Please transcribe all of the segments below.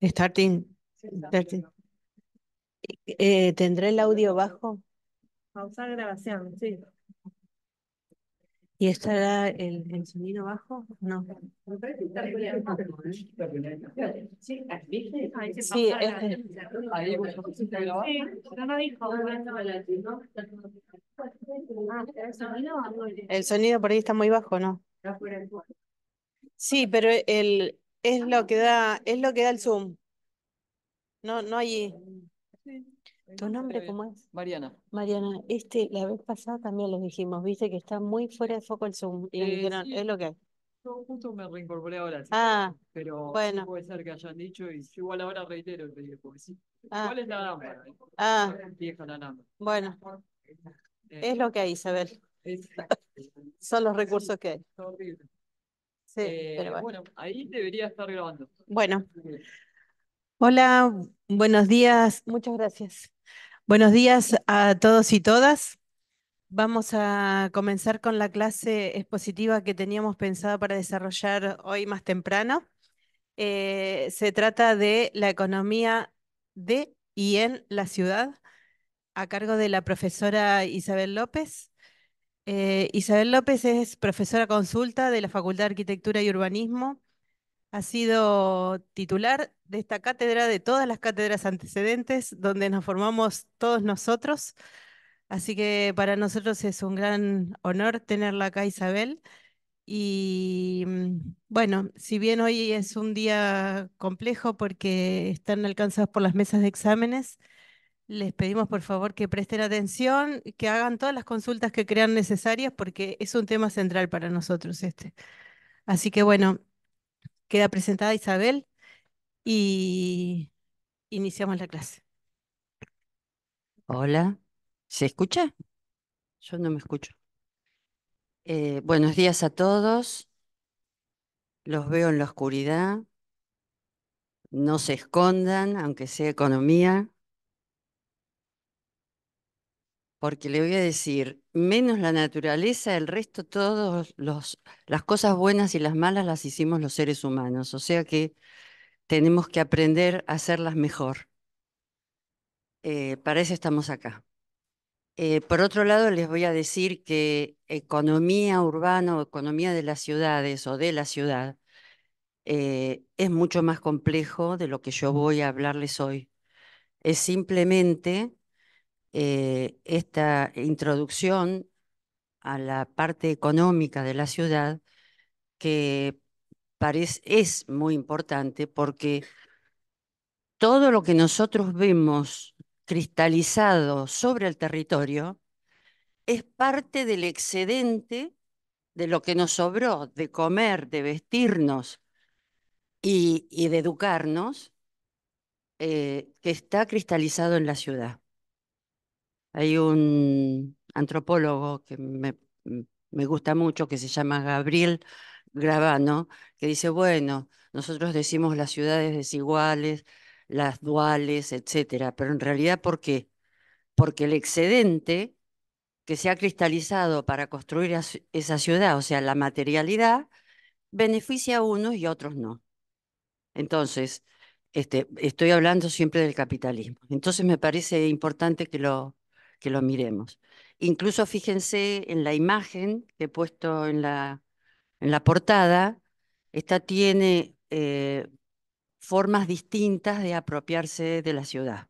Starting. Starting. ¿Tendrá el audio bajo? Pausar grabación, sí. ¿Y estará el sonido bajo? No. Sí, ¿viste? Ahí se Sí, pausa la grabación. Ahí Sí, pero no dijo. ¿El sonido o algo de- el sonido por ahí está muy bajo, ¿no? Sí, pero es lo que da el Zoom. No, no hay. Sí, ¿Tu nombre cómo es? Mariana. Mariana, la vez pasada también les dijimos, viste que está muy fuera de foco el Zoom. Y dijeron, Sí, es lo que hay. yo justo me reincorporé ahora, sí. Ah, Pero sí bueno. puede ser que hayan dicho y yo igual ahora reitero el pedido, porque sí. Ah, Igual es la lámpara, ¿eh? ah, Vieja la lámpara. bueno, Eh, es lo que hay, Isabel. es, Son los recursos que hay. es horrible. Sí, pero bueno. Bueno, ahí debería estar grabando. Bueno, hola, buenos días, muchas gracias. Buenos días a todos y todas. Vamos a comenzar con la clase expositiva que teníamos pensada para desarrollar hoy más temprano. Se trata de la economía de y en la ciudad, a cargo de la profesora Isabel López. Isabel López es profesora consulta de la Facultad de Arquitectura y Urbanismo. Ha sido titular de esta cátedra, de todas las cátedras antecedentes, donde nos formamos todos nosotros. Así que para nosotros es un gran honor tenerla acá, Isabel. Y bueno, si bien hoy es un día complejo porque están alcanzados por las mesas de exámenes, les pedimos por favor que presten atención, que hagan todas las consultas que crean necesarias porque es un tema central para nosotros este. Así que bueno, queda presentada Isabel y iniciamos la clase. Hola, ¿se escucha? Yo no me escucho. Buenos días a todos. Los veo en la oscuridad. No se escondan, aunque sea economía, porque le voy a decir, menos la naturaleza, el resto, las cosas buenas y las malas las hicimos los seres humanos. O sea que tenemos que aprender a hacerlas mejor. Para eso estamos acá. Por otro lado, les voy a decir que economía urbana o economía de las ciudades o de la ciudad es mucho más complejo de lo que yo voy a hablarles hoy. Es simplemente esta introducción a la parte económica de la ciudad que es muy importante porque todo lo que nosotros vemos cristalizado sobre el territorio es parte del excedente de lo que nos sobró de comer, de vestirnos y de educarnos, que está cristalizado en la ciudad. Hay un antropólogo que me gusta mucho, que se llama Gabriel Gravano, que dice, bueno, nosotros decimos las ciudades desiguales, las duales, etcétera, pero en realidad, ¿por qué? Porque el excedente que se ha cristalizado para construir esa ciudad, o sea, la materialidad, beneficia a unos y a otros no. Entonces, estoy hablando siempre del capitalismo. Entonces me parece importante que lo miremos. Incluso fíjense en la imagen que he puesto en la portada, esta tiene formas distintas de apropiarse de la ciudad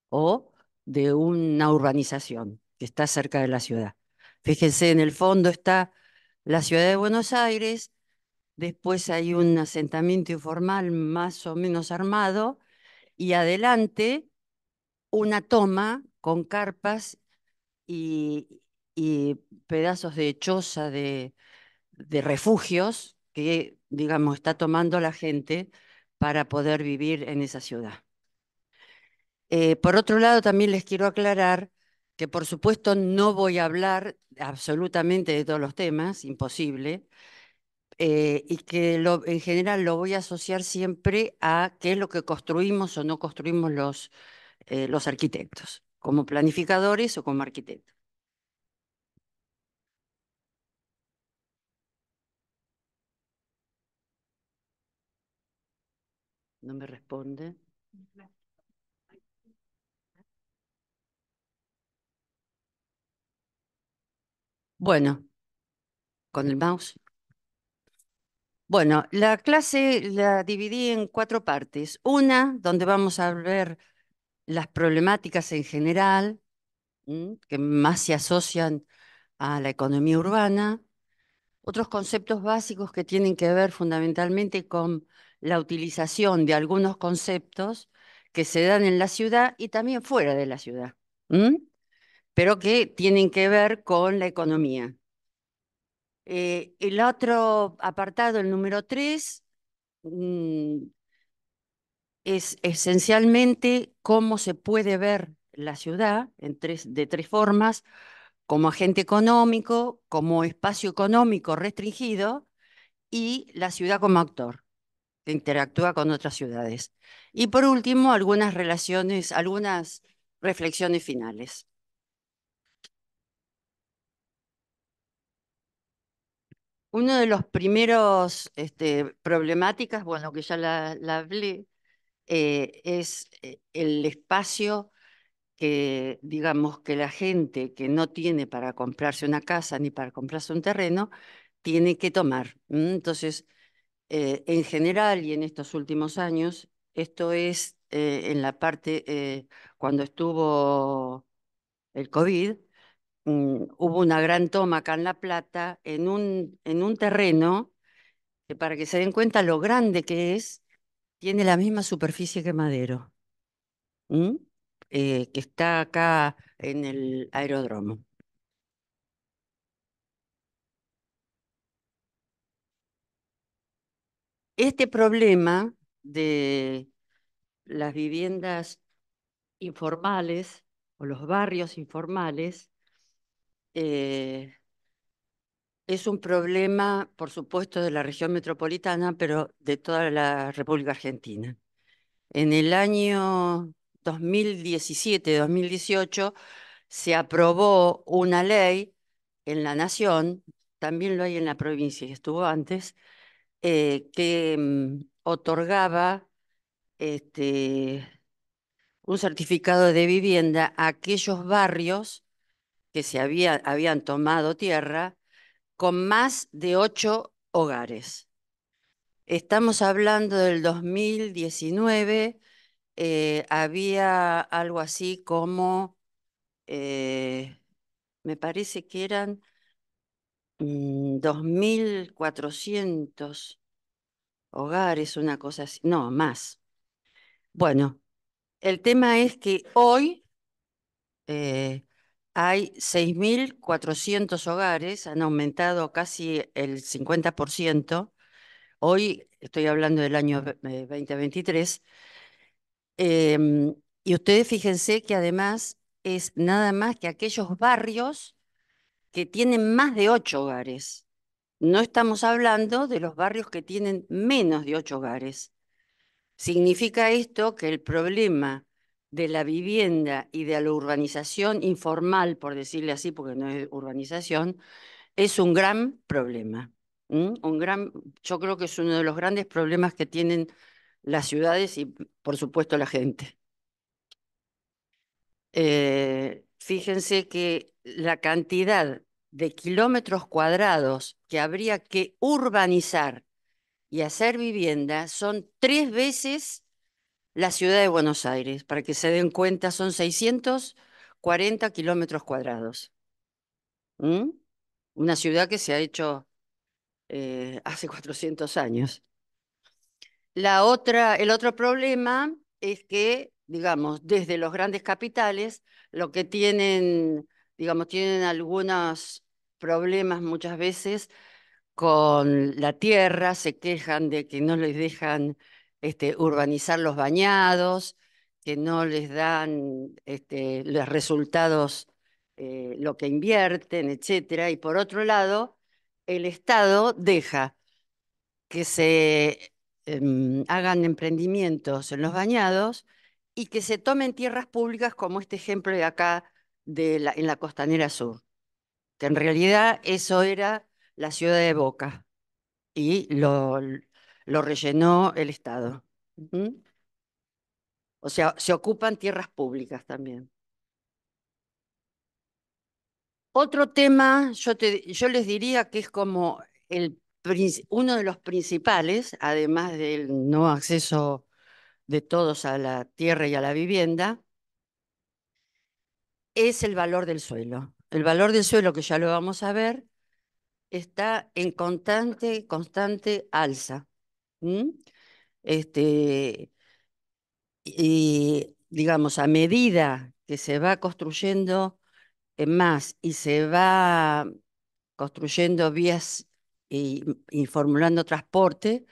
o de una urbanización que está cerca de la ciudad. Fíjense, en el fondo está la ciudad de Buenos Aires. Después hay un asentamiento informal más o menos armado y adelante una toma con carpas y, y pedazos de choza de refugios que, digamos, está tomando la gente para poder vivir en esa ciudad. Por otro lado, también les quiero aclarar que, por supuesto, no voy a hablar absolutamente de todos los temas, imposible, y que en general lo voy a asociar siempre a qué es lo que construimos o no construimos los arquitectos, como planificadores o como arquitectos. No me responde. Bueno, con el mouse. Bueno, la clase la dividí en cuatro partes. Una, donde vamos a ver las problemáticas en general, que más se asocian a la economía urbana. Otros conceptos básicos que tienen que ver fundamentalmente con la utilización de algunos conceptos que se dan en la ciudad y también fuera de la ciudad, pero que tienen que ver con la economía. El otro apartado, el número 3, es esencialmente cómo se puede ver la ciudad de tres formas: como agente económico, como espacio económico restringido y la ciudad como actor que interactúa con otras ciudades. Y por último, algunas relaciones, algunas reflexiones finales. Uno de los primeros problemáticas, bueno, que ya la hablé, es el espacio que, digamos, que la gente que no tiene para comprarse una casa ni para comprarse un terreno, tiene que tomar. Entonces, en general y en estos últimos años, esto es en la parte, cuando estuvo el COVID, hubo una gran toma acá en La Plata, en un terreno que, para que se den cuenta lo grande que es, tiene la misma superficie que Madero, ¿m? Que está acá en el aeródromo. Este problema de las viviendas informales o los barrios informales eh, es un problema, por supuesto, de la región metropolitana, pero de toda la República Argentina. En el año 2017-2018 se aprobó una ley en la Nación, también lo hay en la provincia y estuvo antes, que otorgaba un certificado de vivienda a aquellos barrios que habían tomado tierra con más de 8 hogares. Estamos hablando del 2019, había algo así como, me parece que eran 2.400 hogares, una cosa así, no, más. Bueno, el tema es que hoy hay 6.400 hogares, han aumentado casi el 50%. Hoy estoy hablando del año 2023. Y ustedes fíjense que además es nada más que aquellos barrios que tienen más de 8 hogares. No estamos hablando de los barrios que tienen menos de 8 hogares. Significa esto que el problema de la vivienda y de la urbanización informal, por decirle así, porque no es urbanización, es un gran problema. Yo creo que es uno de los grandes problemas que tienen las ciudades y, por supuesto, la gente. Fíjense que la cantidad de kilómetros cuadrados que habría que urbanizar y hacer vivienda son 3 veces la ciudad de Buenos Aires. Para que se den cuenta, son 640 kilómetros cuadrados. ¿Mm? Una ciudad que se ha hecho hace 400 años. El otro problema es que, digamos, desde los grandes capitales, lo que tienen, digamos, tienen algunos problemas muchas veces con la tierra, se quejan de que no les dejan urbanizar los bañados, que no les dan los resultados, lo que invierten, etcétera. Y por otro lado, el Estado deja que se hagan emprendimientos en los bañados y que se tomen tierras públicas, como este ejemplo de acá en la Costanera Sur, que en realidad eso era la ciudad de Boca y lo rellenó el Estado. ¿Mm? O sea, se ocupan tierras públicas también. Otro tema, yo les diría que es como uno de los principales, además del no acceso de todos a la tierra y a la vivienda, es el valor del suelo. El valor del suelo, que ya lo vamos a ver, está en constante alza. ¿Mm? Este, y digamos, a medida que se va construyendo más y se va construyendo vías y formulando transporte,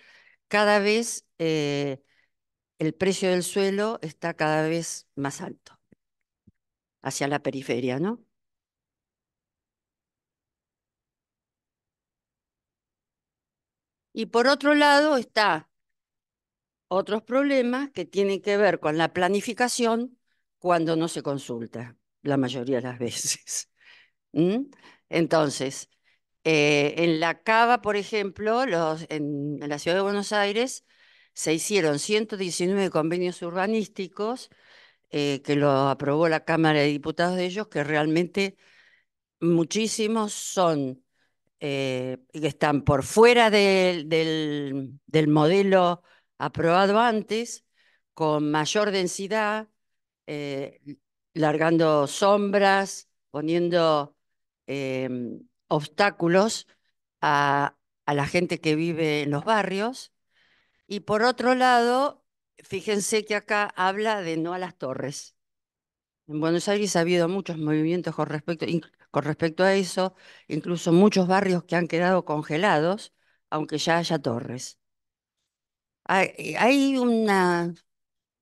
cada vez el precio del suelo está cada vez más alto hacia la periferia, ¿no? Y por otro lado está otros problemas que tienen que ver con la planificación cuando no se consulta, la mayoría de las veces. ¿Mm? Entonces, en la Cava, por ejemplo, en la ciudad de Buenos Aires, se hicieron 119 convenios urbanísticos que lo aprobó la Cámara de Diputados de ellos, que realmente muchísimos son que están por fuera del modelo aprobado antes, con mayor densidad, eh, largando sombras, poniendo obstáculos a, a la gente que vive en los barrios. Y por otro lado, fíjense que acá habla de no a las torres. En Buenos Aires ha habido muchos movimientos con respecto a eso, incluso muchos barrios que han quedado congelados, aunque ya haya torres. Hay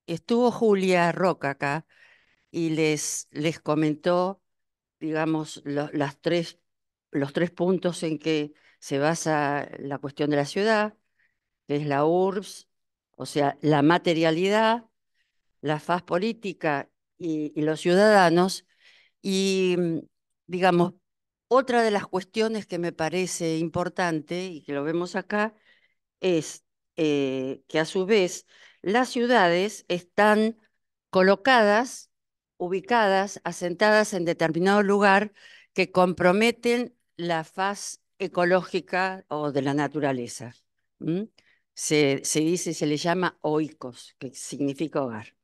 estuvo Julia Roca acá y les comentó, digamos, los tres puntos en que se basa la cuestión de la ciudad, que es la URBS, o sea, la materialidad, la faz política y los ciudadanos. Y, digamos, otra de las cuestiones que me parece importante y que lo vemos acá es que a su vez las ciudades están colocadas, ubicadas, asentadas en determinado lugar que comprometen la faz ecológica o de la naturaleza. ¿M? Se dice, se le llama oikos, que significa hogar.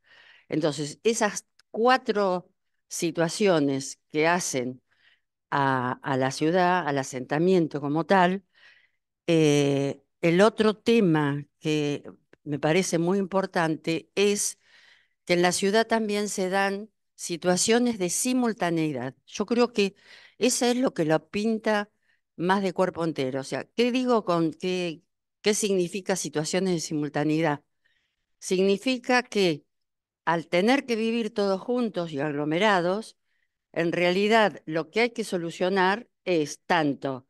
Entonces, esas cuatro situaciones que hacen a la ciudad, al asentamiento como tal, el otro tema que me parece muy importante es que en la ciudad también se dan situaciones de simultaneidad. Yo creo que eso es lo que lo pinta más de cuerpo entero. O sea, ¿qué digo con qué significa situaciones de simultaneidad? Significa que al tener que vivir todos juntos y aglomerados, en realidad lo que hay que solucionar es tanto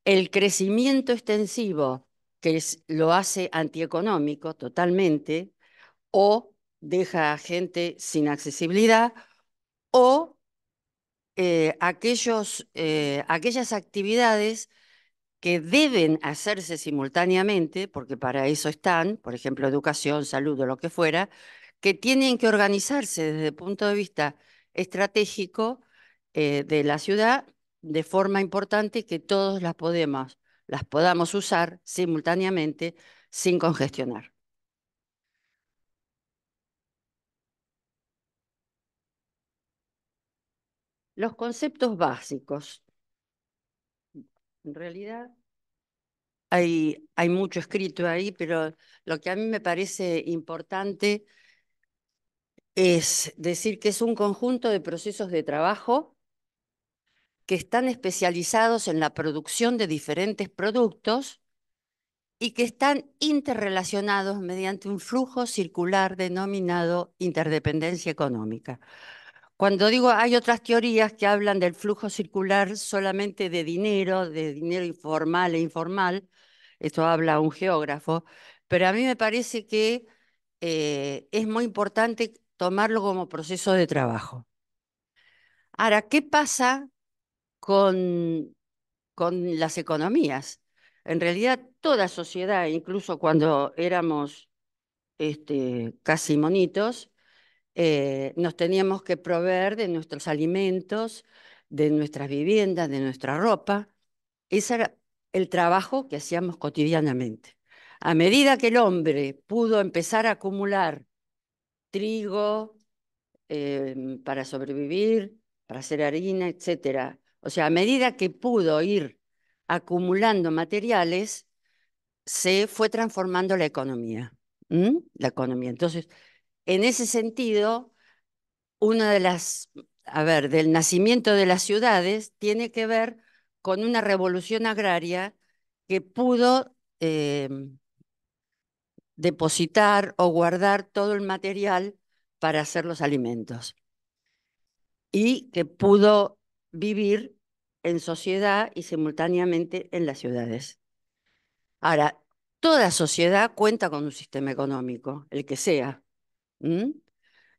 el crecimiento extensivo, que lo hace antieconómico totalmente, o deja a gente sin accesibilidad, o aquellas actividades que deben hacerse simultáneamente, porque para eso están, por ejemplo, educación, salud o lo que fuera, que tienen que organizarse desde el punto de vista estratégico de la ciudad de forma importante que todos las podamos usar simultáneamente sin congestionar. Los conceptos básicos. En realidad hay mucho escrito ahí, pero lo que a mí me parece importante es decir que es un conjunto de procesos de trabajo que están especializados en la producción de diferentes productos y que están interrelacionados mediante un flujo circular denominado interdependencia económica. Cuando digo, hay otras teorías que hablan del flujo circular solamente de dinero informal e informal, esto habla un geógrafo, pero a mí me parece que es muy importante tomarlo como proceso de trabajo. Ahora, ¿qué pasa con las economías? En realidad, toda sociedad, incluso cuando éramos casi monitos, nos teníamos que proveer de nuestros alimentos, de nuestras viviendas, de nuestra ropa. Ese era el trabajo que hacíamos cotidianamente. A medida que el hombre pudo empezar a acumular trigo para sobrevivir, para hacer harina, etcétera, o sea, a medida que pudo ir acumulando materiales, se fue transformando la economía. La economía. Entonces, en ese sentido, una de las, a ver, del nacimiento de las ciudades tiene que ver con una revolución agraria que pudo depositar o guardar todo el material para hacer los alimentos y que pudo vivir en sociedad y simultáneamente en las ciudades. Ahora, toda sociedad cuenta con un sistema económico, el que sea, ¿m?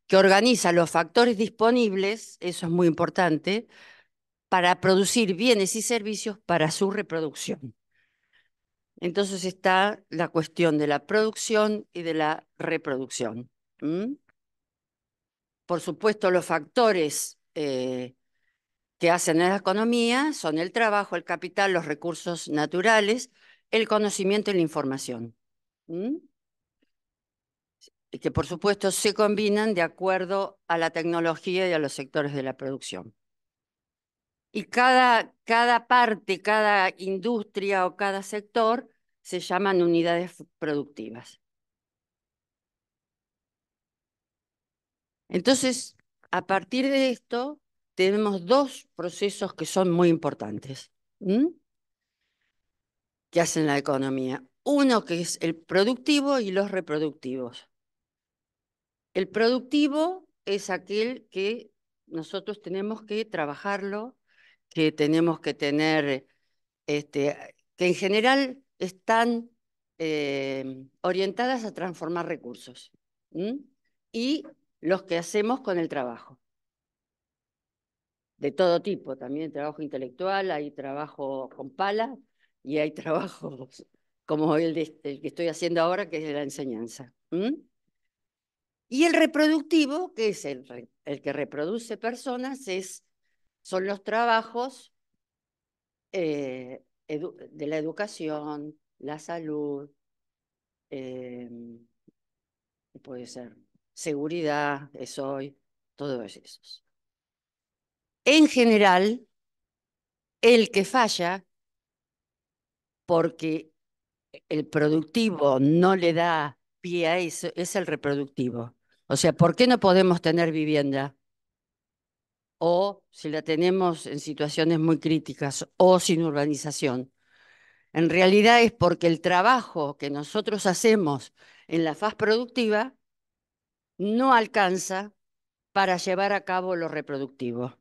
Que organiza los factores disponibles, eso es muy importante, para producir bienes y servicios para su reproducción. Entonces está la cuestión de la producción y de la reproducción. Por supuesto, los factores que hacen a la economía son el trabajo, el capital, los recursos naturales, el conocimiento y la información. Y que por supuesto se combinan de acuerdo a la tecnología y a los sectores de la producción. Y cada parte, cada industria o cada sector se llaman unidades productivas. Entonces, a partir de esto, tenemos dos procesos que son muy importantes, que hacen la economía. Uno que es el productivo y los reproductivos. El productivo es aquel que nosotros tenemos que trabajarlo, que tenemos que tener, que en general están orientadas a transformar recursos. Y los que hacemos con el trabajo. De todo tipo, también trabajo intelectual, hay trabajo con pala y hay trabajos como el que estoy haciendo ahora, que es de la enseñanza. Y el reproductivo, que es el que reproduce personas, son los trabajos de la educación, la salud, puede ser seguridad, es hoy, todos esos. En general, el que falla porque el productivo no le da pie a eso es el reproductivo. O sea, ¿por qué no podemos tener vivienda? O si la tenemos en situaciones muy críticas o sin urbanización. En realidad es porque el trabajo que nosotros hacemos en la faz productiva no alcanza para llevar a cabo lo reproductivo.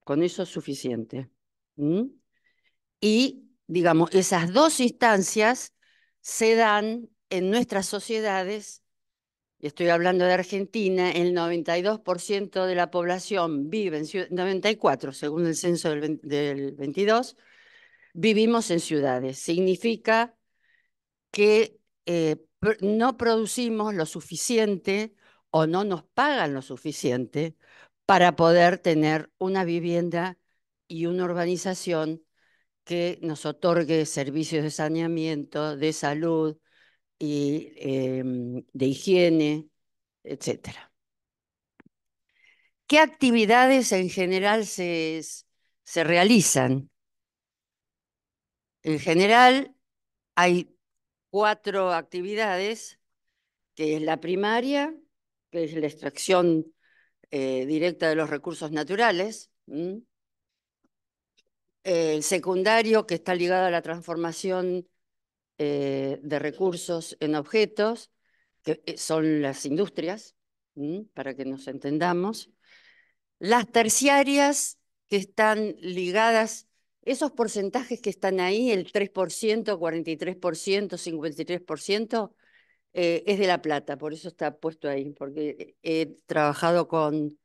Con eso es suficiente. Y, digamos, esas dos instancias se dan en nuestras sociedades, y estoy hablando de Argentina, el 92% de la población vive en ciudades, 94% según el censo del 22, vivimos en ciudades. Significa que no producimos lo suficiente o no nos pagan lo suficiente para poder tener una vivienda y una urbanización que nos otorgue servicios de saneamiento, de salud y de higiene, etcétera. ¿Qué actividades en general se realizan? En general hay 4 actividades, que es la primaria, que es la extracción directa de los recursos naturales. El secundario, que está ligado a la transformación de recursos en objetos, que son las industrias, para que nos entendamos. Las terciarias, que están ligadas, esos porcentajes que están ahí, el 3%, 43%, 53%, es de La Plata, por eso está puesto ahí, porque he trabajado con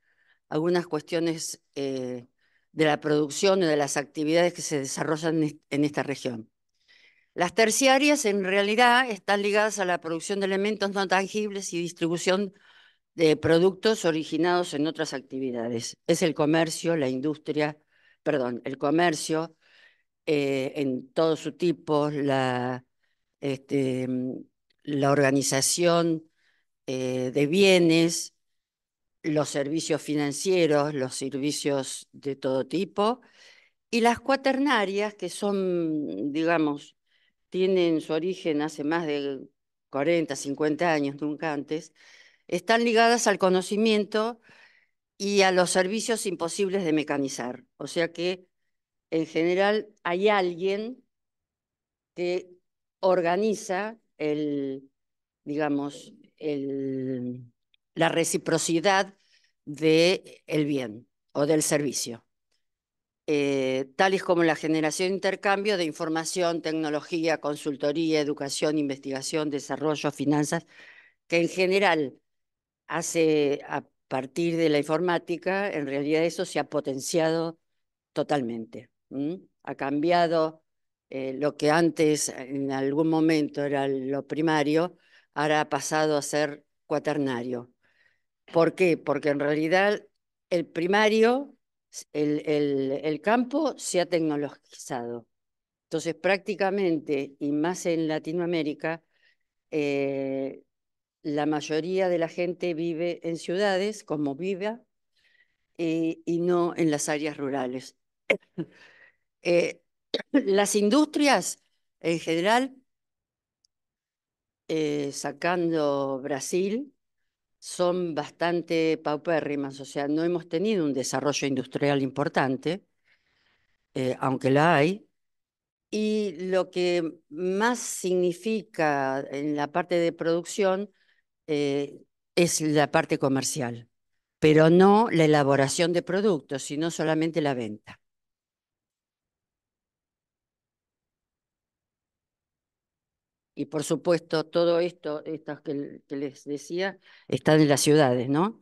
algunas cuestiones de la producción y de las actividades que se desarrollan en esta región. Las terciarias en realidad están ligadas a la producción de elementos no tangibles y distribución de productos originados en otras actividades. Es el comercio, la industria, perdón, el comercio en todo su tipo, este, mm, la organización de bienes, los servicios financieros, los servicios de todo tipo, y las cuaternarias, que son, digamos, tienen su origen hace más de 40, 50 años, nunca antes, están ligadas al conocimiento y a los servicios imposibles de mecanizar. O sea que, en general, hay alguien que organiza digamos, la reciprocidad del bien o del servicio, tales como la generación e intercambio de información, tecnología, consultoría, educación, investigación, desarrollo, finanzas, que en general hace a partir de la informática, en realidad eso se ha potenciado totalmente. Ha cambiado lo que antes en algún momento era lo primario, ahora ha pasado a ser cuaternario. ¿Por qué? Porque en realidad el primario, el campo se ha tecnologizado. Entonces prácticamente, y más en Latinoamérica, eh, la mayoría de la gente vive en ciudades como viva y no en las áreas rurales. Eh, las industrias en general, sacando Brasil, son bastante paupérrimas, o sea, no hemos tenido un desarrollo industrial importante, aunque la hay. Y lo que más significa en la parte de producción eh, es la parte comercial, pero no la elaboración de productos, sino solamente la venta. Y por supuesto, todo esto, estas que les decía, están en las ciudades, ¿no?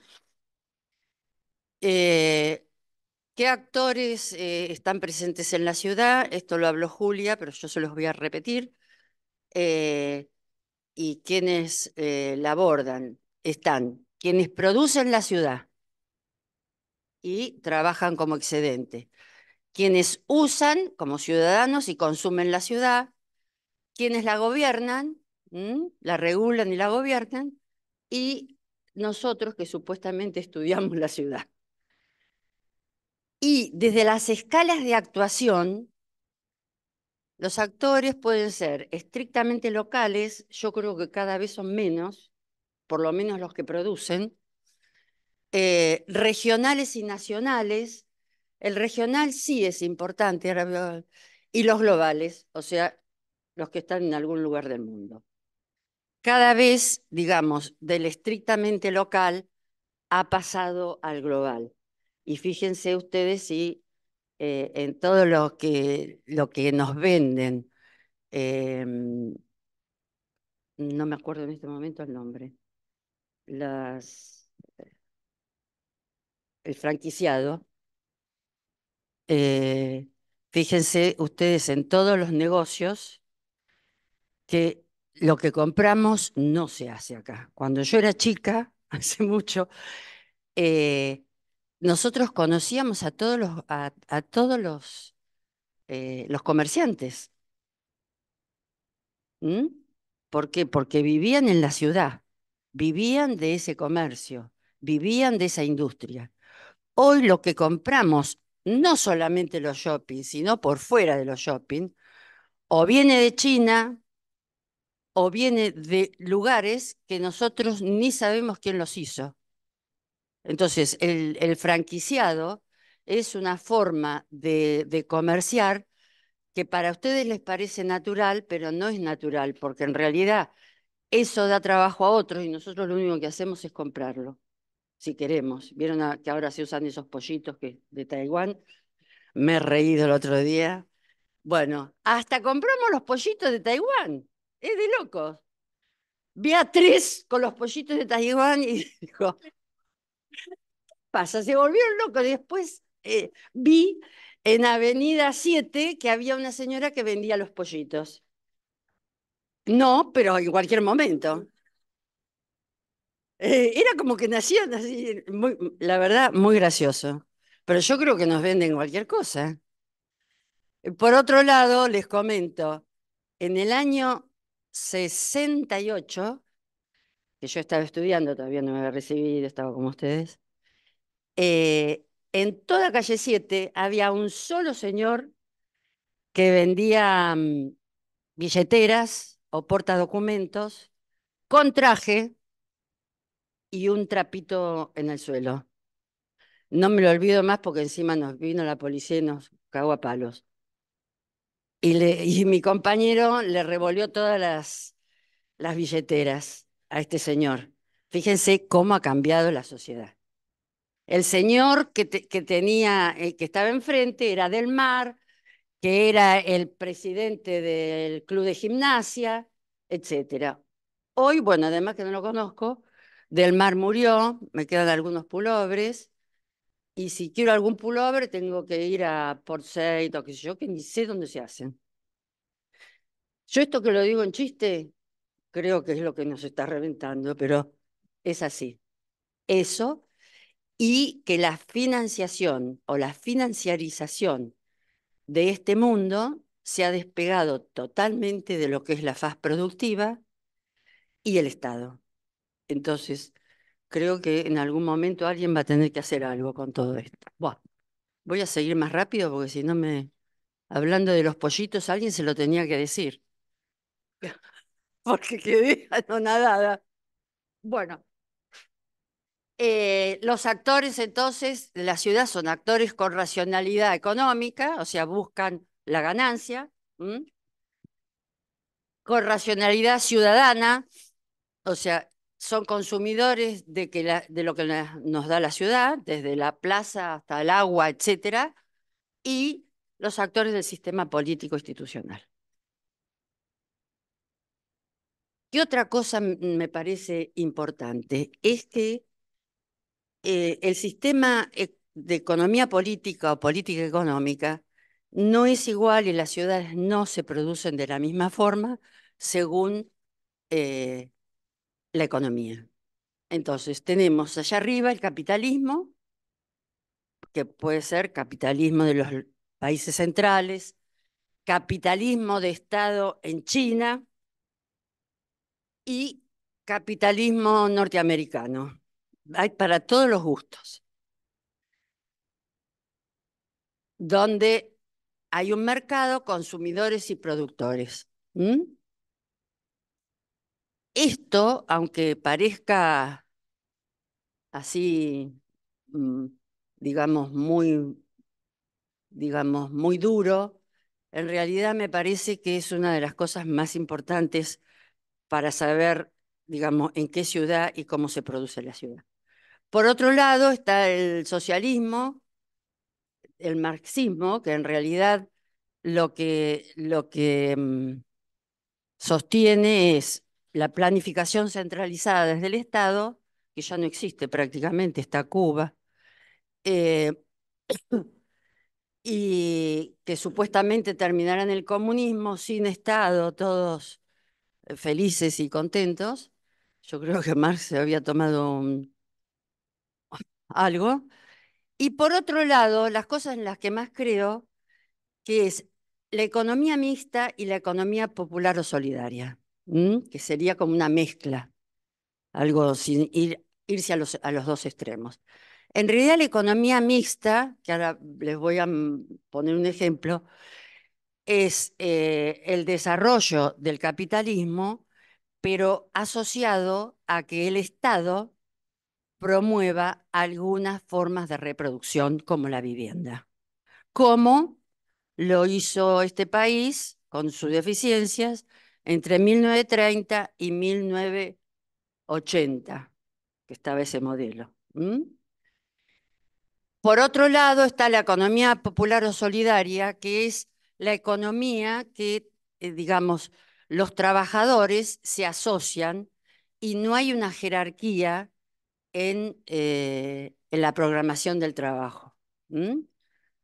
Eh, ¿Qué actores están presentes en la ciudad? Esto lo habló Julia, pero yo se los voy a repetir. Eh, ¿Y quienes la abordan? Están quienes producen la ciudad y trabajan como excedente, quienes usan como ciudadanos y consumen la ciudad, quienes la gobiernan, la regulan y la gobiernan, y nosotros que supuestamente estudiamos la ciudad. Y desde las escalas de actuación, los actores pueden ser estrictamente locales, yo creo que cada vez son menos, por lo menos los que producen, regionales y nacionales. El regional sí es importante, y los globales, o sea, los que están en algún lugar del mundo. Cada vez, digamos, del estrictamente local ha pasado al global. Y fíjense ustedes si en todo lo que nos venden, no me acuerdo en este momento el nombre, las, el franquiciado, eh, fíjense ustedes en todos los negocios que lo que compramos no se hace acá. Cuando yo era chica, hace mucho, eh, nosotros conocíamos a todos a todos los comerciantes. ¿Mm? ¿Por qué? Porque vivían en la ciudad, vivían de ese comercio, vivían de esa industria. Hoy lo que compramos, no solamente los shopping, sino por fuera de los shopping, o viene de China o viene de lugares que nosotros ni sabemos quién los hizo. Entonces, el franquiciado es una forma de comerciar que para ustedes les parece natural, pero no es natural, porque en realidad eso da trabajo a otros y nosotros lo único que hacemos es comprarlo, si queremos. ¿Vieron que ahora se usan esos pollitos de Taiwán? Me he reído el otro día. Bueno, hasta compramos los pollitos de Taiwán. Es de locos. Vi a tres con los pollitos de Taiwán y dijo, pasa, se volvieron locos. Y después vi en Avenida 7 que había una señora que vendía los pollitos. No, pero en cualquier momento. Era como que nacían así, la verdad, muy gracioso. Pero yo creo que nos venden cualquier cosa. Por otro lado, les comento, en el año 68, que yo estaba estudiando, todavía no me había recibido, estaba como ustedes, en toda calle 7 había un solo señor que vendía billeteras o portadocumentos con traje y un trapito en el suelo. No me lo olvido más porque encima nos vino la policía y nos cagó a palos. Y mi compañero le revolvió todas las billeteras a este señor. Fíjense cómo ha cambiado la sociedad. El señor que tenía, que estaba enfrente era Del Mar, que era el presidente del club de gimnasia, etcétera. Hoy, bueno, además que no lo conozco, Del Mar murió, me quedan algunos pulobres, y si quiero algún pullover tengo que ir a Port Said o qué sé yo, que ni sé dónde se hacen. Yo esto que lo digo en chiste, creo que es lo que nos está reventando, pero es así. Eso y que la financiación o la financiarización de este mundo se ha despegado totalmente de lo que es la faz productiva y el Estado. Entonces, creo que en algún momento alguien va a tener que hacer algo con todo esto. Buah, voy a seguir más rápido porque si no me... Hablando de los pollitos, alguien se lo tenía que decir, porque quedé anonadada. Bueno, los actores entonces de la ciudad son actores con racionalidad económica, o sea, buscan la ganancia, ¿m? Con racionalidad ciudadana, o sea, son consumidores de lo que nos da la ciudad, desde la plaza hasta el agua, etcétera, y los actores del sistema político institucional. ¿Qué otra cosa me parece importante? Es que el sistema de economía política o política económica no es igual y las ciudades no se producen de la misma forma según eh, la economía. Entonces, tenemos allá arriba el capitalismo, que puede ser capitalismo de los países centrales, capitalismo de Estado en China y capitalismo norteamericano. Hay para todos los gustos, donde hay un mercado, consumidores y productores. ¿Mm? Esto, aunque parezca así, mm, digamos, muy duro, en realidad me parece que es una de las cosas más importantes para saber, digamos, en qué ciudad y cómo se produce la ciudad. Por otro lado está el socialismo, el marxismo, que en realidad lo que sostiene es la planificación centralizada desde el Estado, que ya no existe prácticamente, está Cuba, eh, y que supuestamente terminará en el comunismo sin Estado, todos felices y contentos. Yo creo que Marx se había tomado algo. Y por otro lado, las cosas en las que más creo, que es la economía mixta y la economía popular o solidaria, que sería como una mezcla, algo sin irse a los dos extremos. En realidad, la economía mixta, que ahora les voy a poner un ejemplo, es el desarrollo del capitalismo, pero asociado a que el Estado promueva algunas formas de reproducción como la vivienda, como lo hizo este país con sus deficiencias entre 1930 y 1980, que estaba ese modelo. Por otro lado está la economía popular o solidaria, que es la economía que, digamos, los trabajadores se asocian y no hay una jerarquía en la programación del trabajo,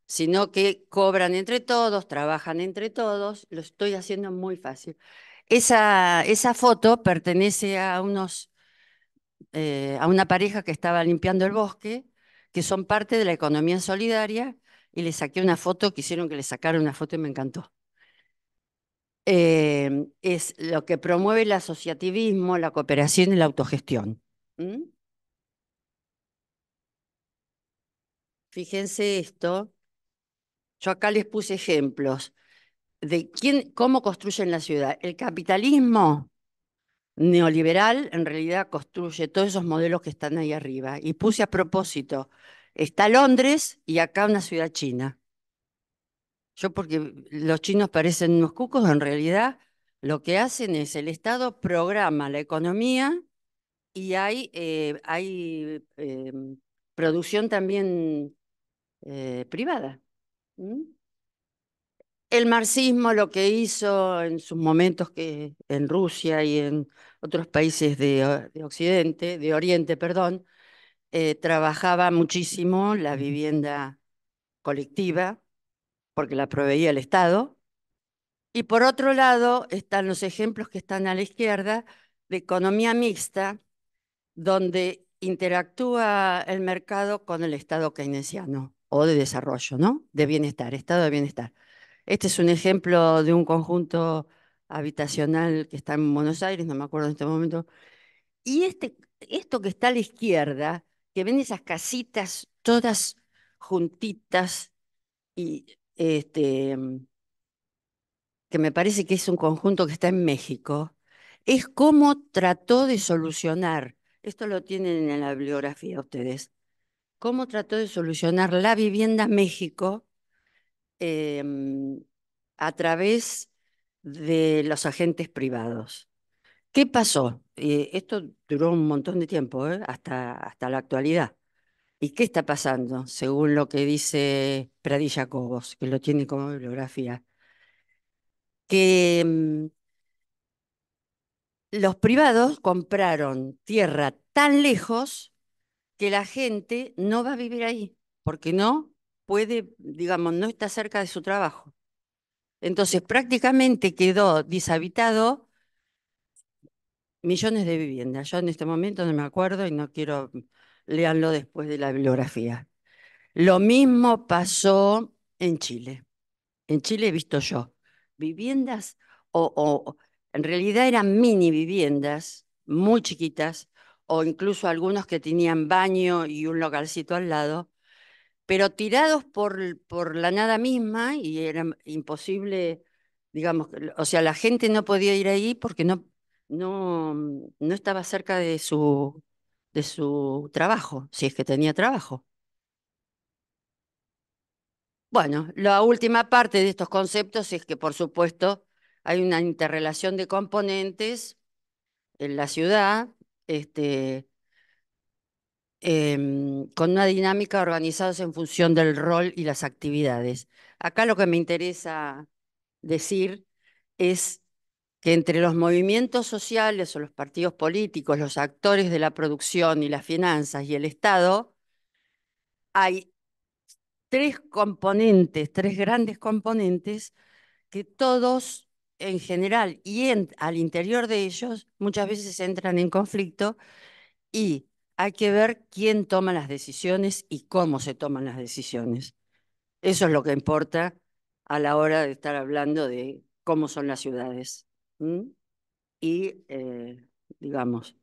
sino que cobran entre todos, trabajan entre todos, lo estoy haciendo muy fácil. esa foto pertenece a una pareja que estaba limpiando el bosque, que son parte de la economía solidaria, y le saqué una foto, quisieron que le sacara una foto y me encantó. Es lo que promueve el asociativismo, la cooperación y la autogestión. ¿Mm? Fíjense esto, yo acá les puse ejemplos de cómo construyen la ciudad. El capitalismo neoliberal en realidad construye todos esos modelos que están ahí arriba. Y puse a propósito, está Londres y acá una ciudad china. Yo porque los chinos parecen unos cucos, en realidad lo que hacen es el Estado programa la economía y hay producción también privada. ¿Mm? El marxismo lo que hizo en sus momentos que en Rusia y en otros países de Occidente, de Oriente, perdón, trabajaba muchísimo la vivienda colectiva porque la proveía el Estado. Y por otro lado están los ejemplos que están a la izquierda de economía mixta, donde interactúa el mercado con el Estado keynesiano o de desarrollo, ¿no? De bienestar, Estado de bienestar. Este es un ejemplo de un conjunto habitacional que está en Buenos Aires, no me acuerdo en este momento. Y esto que está a la izquierda, que ven esas casitas todas juntitas y que me parece que es un conjunto que está en México, es cómo trató de solucionar, esto lo tienen en la bibliografía ustedes, cómo trató de solucionar la vivienda México em, a través de los agentes privados. ¿Qué pasó? Esto duró un montón de tiempo, hasta la actualidad. ¿Y qué está pasando? Según lo que dice Pradilla Cobos, que lo tiene como bibliografía, que los privados compraron tierra tan lejos que la gente no va a vivir ahí, porque no puede, digamos, no está cerca de su trabajo. Entonces prácticamente quedó deshabitado millones de viviendas. Yo en este momento no me acuerdo y no quiero, leanlo después de la bibliografía. Lo mismo pasó en Chile. En Chile he visto yo viviendas o en realidad eran mini viviendas muy chiquitas o incluso algunos que tenían baño y un localcito al lado, pero tirados por la nada misma y era imposible, digamos, o sea, la gente no podía ir ahí porque no estaba cerca de su trabajo, si es que tenía trabajo. Bueno, la última parte de estos conceptos es que, por supuesto, hay una interrelación de componentes en la ciudad, este, con una dinámica organizados en función del rol y las actividades. Acá lo que me interesa decir es que entre los movimientos sociales o los partidos políticos, los actores de la producción y las finanzas y el Estado, hay tres componentes, tres grandes componentes que todos en general y al interior de ellos muchas veces entran en conflicto y hay que ver quién toma las decisiones y cómo se toman las decisiones. Eso es lo que importa a la hora de estar hablando de cómo son las ciudades. ¿M? Y, digamos,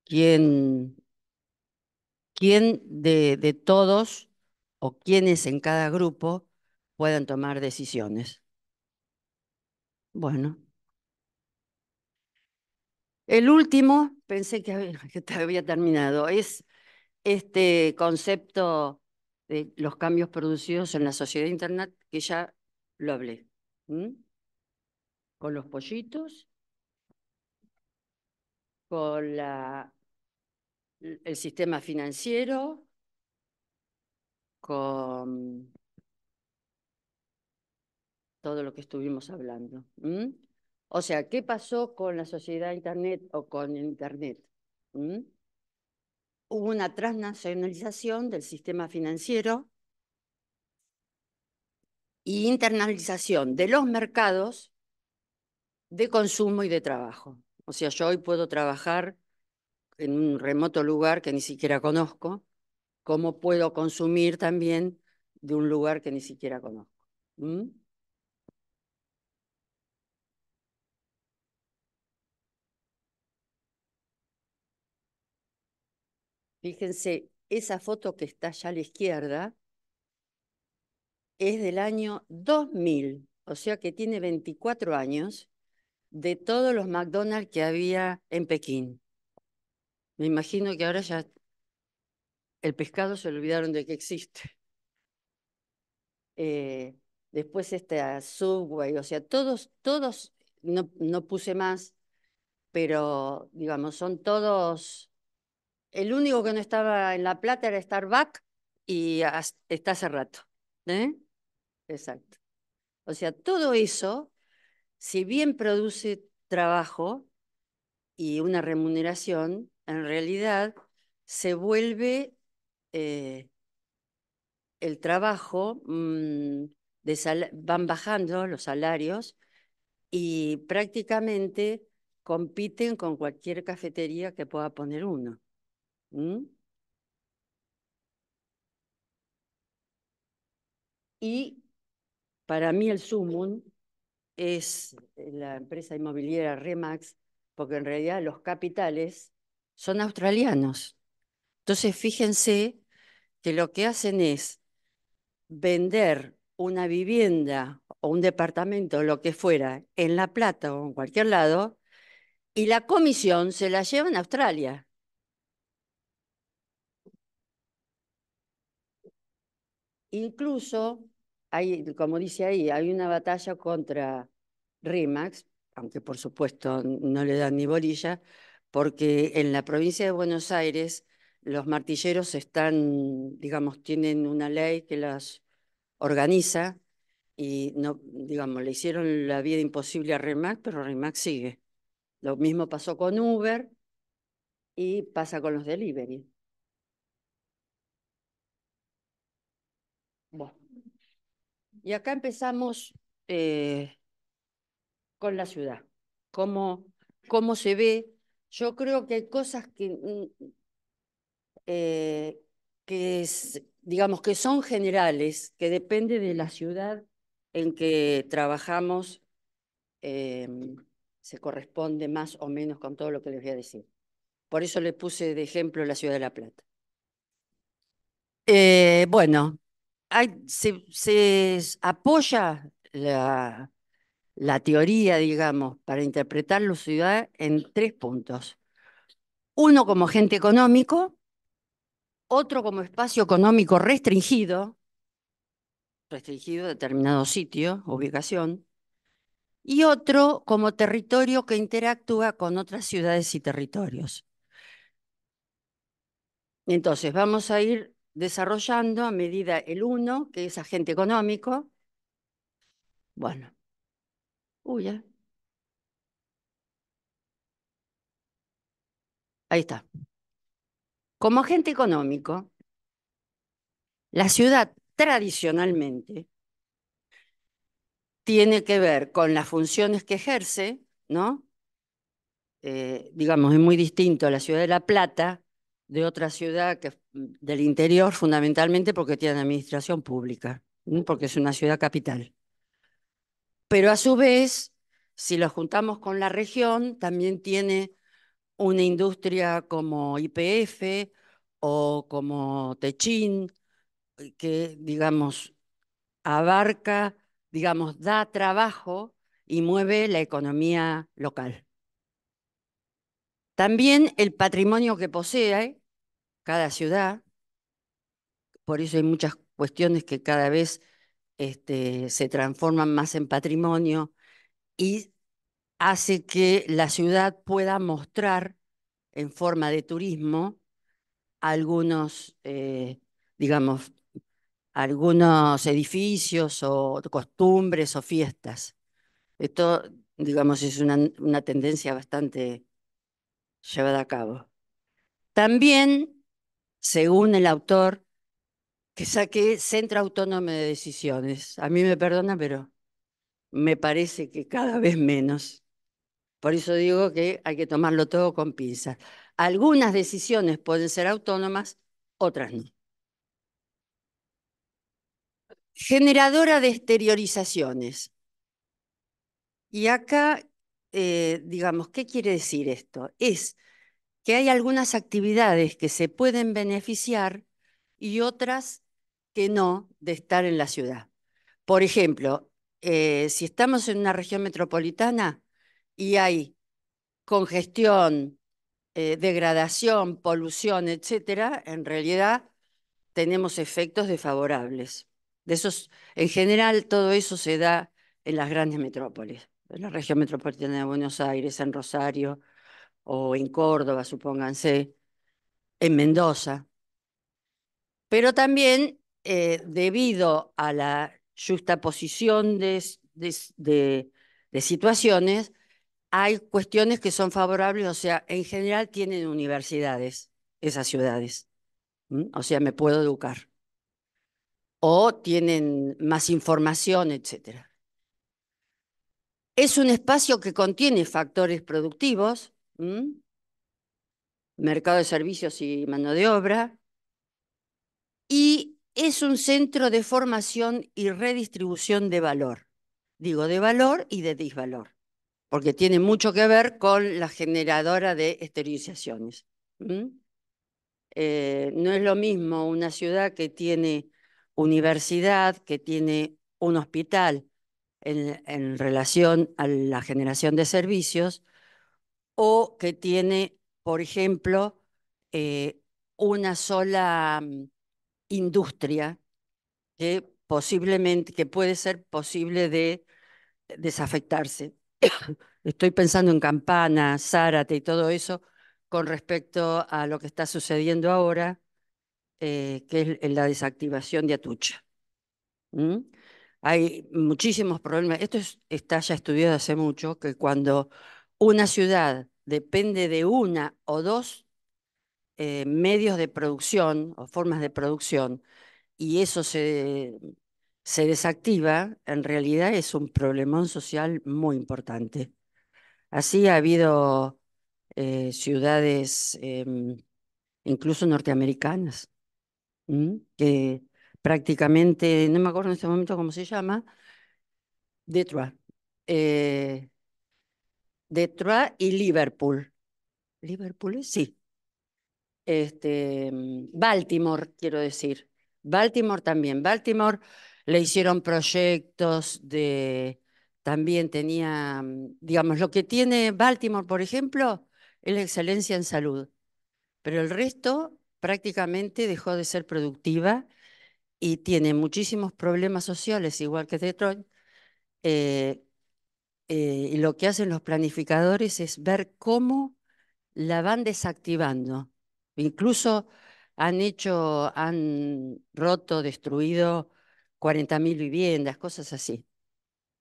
quién, quién de todos o quiénes en cada grupo puedan tomar decisiones. Bueno. El último, pensé que había terminado, es este concepto de los cambios producidos en la sociedad de Internet, que ya lo hablé. ¿M? Con los pollitos, con el sistema financiero, con todo lo que estuvimos hablando. ¿M? O sea, ¿qué pasó con la sociedad de Internet o con el Internet? ¿M? Hubo una transnacionalización del sistema financiero y internalización de los mercados de consumo y de trabajo. O sea, yo hoy puedo trabajar en un remoto lugar que ni siquiera conozco, como puedo consumir también de un lugar que ni siquiera conozco. ¿Mm? Fíjense, esa foto que está allá a la izquierda es del año 2000, o sea que tiene 24 años, de todos los McDonald's que había en Pekín. Me imagino que ahora ya el pescado se olvidaron de que existe. Eh, Después esta Subway, o sea, todos, no puse más, pero digamos, son todos. El único que no estaba en La Plata era Starbucks y está hace rato. ¿Eh? Exacto. O sea, todo eso, si bien produce trabajo y una remuneración, en realidad se vuelve eh, el trabajo, van bajando los salarios y prácticamente compiten con cualquier cafetería que pueda poner uno. ¿Mm? Y para mí el sumum es la empresa inmobiliaria Remax, porque en realidad los capitales son australianos. Entonces, fíjense que lo que hacen es vender una vivienda o un departamento, lo que fuera, en La Plata o en cualquier lado, y la comisión se la llevan a Australia. Incluso, hay, como dice ahí, hay una batalla contra Remax, aunque por supuesto no le dan ni bolilla, porque en la provincia de Buenos Aires los martilleros están, digamos, tienen una ley que las organiza y no, digamos, le hicieron la vida imposible a Remax, pero Remax sigue. Lo mismo pasó con Uber y pasa con los delivery. Bueno, y acá empezamos con la ciudad. ¿Cómo, cómo se ve? Yo creo que hay cosas eh, digamos, que son generales, que depende de la ciudad en que trabajamos, eh, se corresponde más o menos con todo lo que les voy a decir. Por eso le puse de ejemplo la ciudad de La Plata. Bueno, se apoya la teoría, digamos, para interpretar la ciudad en tres puntos. Uno como agente económico, otro como espacio económico restringido a determinado sitio, ubicación, y otro como territorio que interactúa con otras ciudades y territorios. Entonces, vamos a ir desarrollando a medida el uno, que es agente económico. Bueno, ya. Ahí está. Como agente económico, la ciudad tradicionalmente tiene que ver con las funciones que ejerce, ¿no? Digamos, es muy distinto a la ciudad de La Plata de otra ciudad del interior, fundamentalmente porque tiene administración pública, porque es una ciudad capital. Pero a su vez, si lo juntamos con la región, también tiene una industria como YPF o como Techin, que, digamos, abarca, digamos, da trabajo y mueve la economía local. También el patrimonio que posee cada ciudad, por eso hay muchas cuestiones que cada vez se transforman más en patrimonio y hace que la ciudad pueda mostrar en forma de turismo algunos, digamos, algunos edificios o costumbres o fiestas. Esto, digamos, es una tendencia bastante llevada a cabo. También, según el autor, que saqué Centro Autónomo de Decisiones. A mí me perdona, pero me parece que cada vez menos. Por eso digo que hay que tomarlo todo con pinzas. Algunas decisiones pueden ser autónomas, otras no. Generadora de exteriorizaciones. Y acá, digamos, ¿qué quiere decir esto? Es que hay algunas actividades que se pueden beneficiar y otras que no de estar en la ciudad. Por ejemplo, si estamos en una región metropolitana y hay congestión, degradación, polución, etcétera, en realidad tenemos efectos desfavorables. De esos, en general, todo eso se da en las grandes metrópolis, en la región metropolitana de Buenos Aires, en Rosario o en Córdoba, supónganse, en Mendoza. Pero también, debido a la justaposición de situaciones, hay cuestiones que son favorables, o sea, en general tienen universidades esas ciudades, o sea, me puedo educar, o tienen más información, etcétera. Es un espacio que contiene factores productivos, mercado de servicios y mano de obra, y es un centro de formación y redistribución de valor. Digo, de valor y de disvalor, porque tiene mucho que ver con la generadora de esterilizaciones. No es lo mismo una ciudad que tiene universidad, que tiene un hospital en relación a la generación de servicios, o que tiene, por ejemplo, una sola industria que posiblemente, que puede ser posible de desafectarse. Estoy pensando en Campana, Zárate y todo eso con respecto a lo que está sucediendo ahora, que es la desactivación de Atucha. ¿Mm? Hay muchísimos problemas. Está ya estudiado hace mucho, que cuando una ciudad depende de una o dos medios de producción o formas de producción, y eso se desactiva, en realidad es un problemón social muy importante. Así ha habido ciudades, incluso norteamericanas, que prácticamente, no me acuerdo en este momento cómo se llama, Detroit. eh, Detroit y Liverpool. ¿Liverpool? Sí. Baltimore, quiero decir. Baltimore también. Baltimore le hicieron proyectos también tenía, digamos, lo que tiene Baltimore, por ejemplo, es la excelencia en salud, pero el resto prácticamente dejó de ser productiva y tiene muchísimos problemas sociales, igual que Detroit. eh, y lo que hacen los planificadores es ver cómo la van desactivando. Incluso han roto, destruido 40.000 viviendas, cosas así,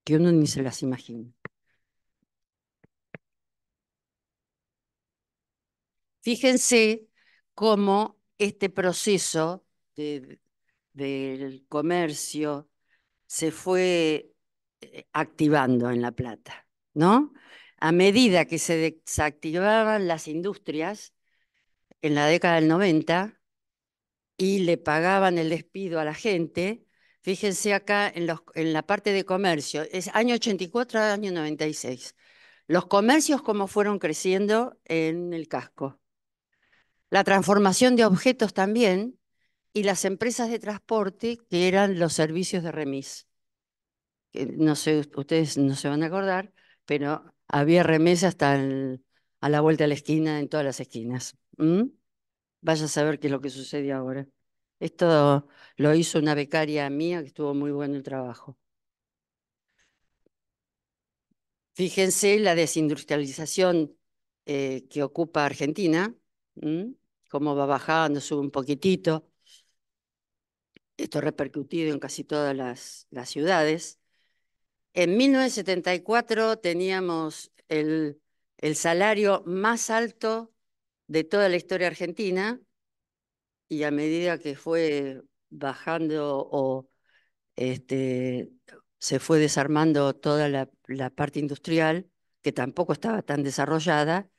que uno ni se las imagina. Fíjense cómo este proceso del comercio se fue activando en La Plata, ¿no? A medida que se desactivaban las industrias en la década del 90 y le pagaban el despido a la gente, fíjense acá en la parte de comercio, es año 84 al año 96. Los comercios cómo fueron creciendo en el casco. La transformación de objetos también, y las empresas de transporte que eran los servicios de remis. Que no sé, ustedes no se van a acordar, pero había remis hasta a la vuelta de la esquina, en todas las esquinas. Vaya a saber qué es lo que sucede ahora. Esto lo hizo una becaria mía que estuvo muy bueno el trabajo. Fíjense la desindustrialización que ocupa Argentina, cómo va bajando, sube un poquitito. Esto repercutido en casi todas las ciudades. En 1974 teníamos el salario más alto de toda la historia argentina, y a medida que fue bajando o este, se fue desarmando toda la parte industrial, que tampoco estaba tan desarrollada,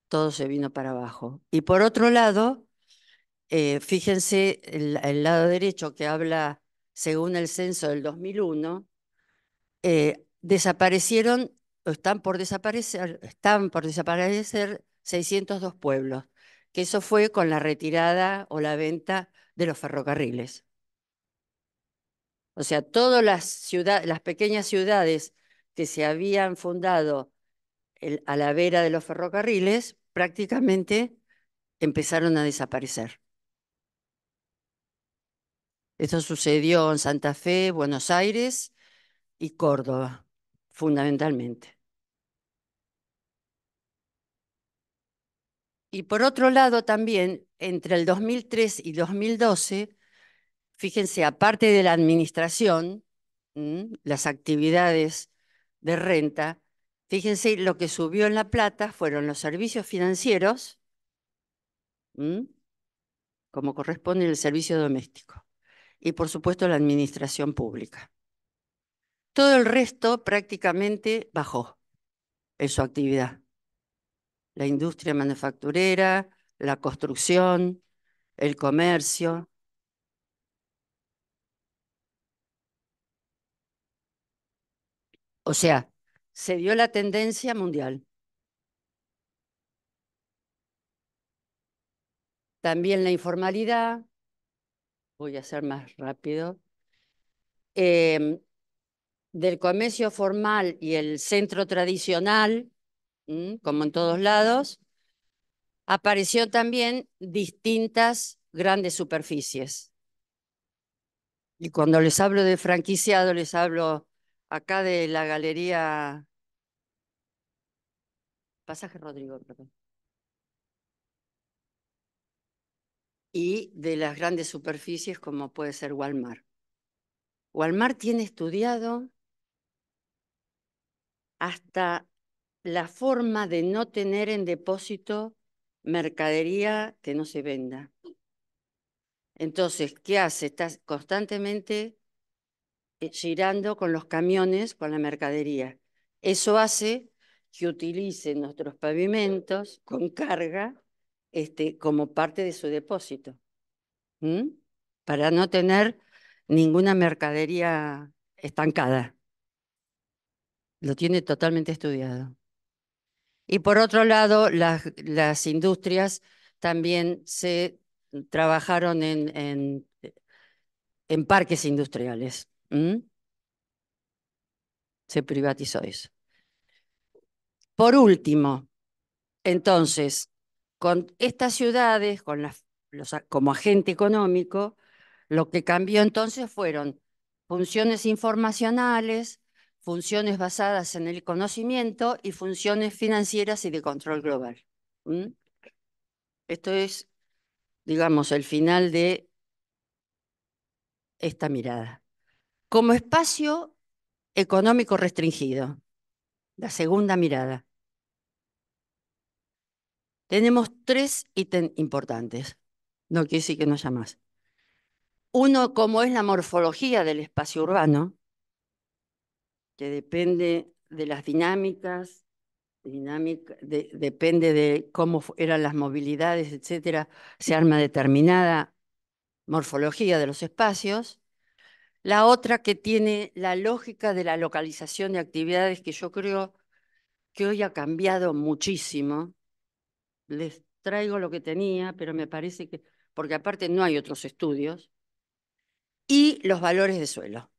todo se vino para abajo. Y por otro lado, fíjense el lado derecho que habla, según el censo del 2001, desaparecieron, o están por desaparecer 602 pueblos, que eso fue con la retirada o la venta de los ferrocarriles. O sea, todas las pequeñas ciudades que se habían fundado a la vera de los ferrocarriles, prácticamente empezaron a desaparecer. Esto sucedió en Santa Fe, Buenos Aires y Córdoba, fundamentalmente. Y por otro lado también, entre el 2003 y 2012, fíjense, aparte de la administración, las actividades de renta, fíjense lo que subió en La Plata fueron los servicios financieros, como corresponde el servicio doméstico, y por supuesto la administración pública. Todo el resto prácticamente bajó en su actividad. La industria manufacturera, la construcción, el comercio. O sea, se dio la tendencia mundial. También la informalidad, voy a ser más rápido, em, del comercio formal y el centro tradicional, como en todos lados, apareció también distintas grandes superficies. Y cuando les hablo de franquiciado, les hablo acá de la galería Pasaje Rodrigo, perdón, y de las grandes superficies como puede ser Walmart. Walmart tiene estudiado hasta la forma de no tener en depósito mercadería que no se venda. Entonces, ¿qué hace? Está constantemente girando con los camiones, con la mercadería. Eso hace que utilicen nuestros pavimentos con carga como parte de su depósito, para no tener ninguna mercadería estancada. Lo tiene totalmente estudiado. Y por otro lado, las industrias también se trabajaron en parques industriales. Se privatizó eso. Por último, entonces, con estas ciudades, como agente económico, lo que cambió entonces fueron funciones informacionales, funciones basadas en el conocimiento y funciones financieras y de control global. Esto es, digamos, el final de esta mirada. Como espacio económico restringido, la segunda mirada. Tenemos tres ítems importantes. No quiere decir que no haya más. Uno, como es la morfología del espacio urbano, que depende de las dinámicas, depende de cómo eran las movilidades, etcétera, se arma determinada morfología de los espacios. La otra que tiene la lógica de la localización de actividades que yo creo que hoy ha cambiado muchísimo. Les traigo lo que tenía, pero me parece que, porque aparte no hay otros estudios, y los valores de suelo.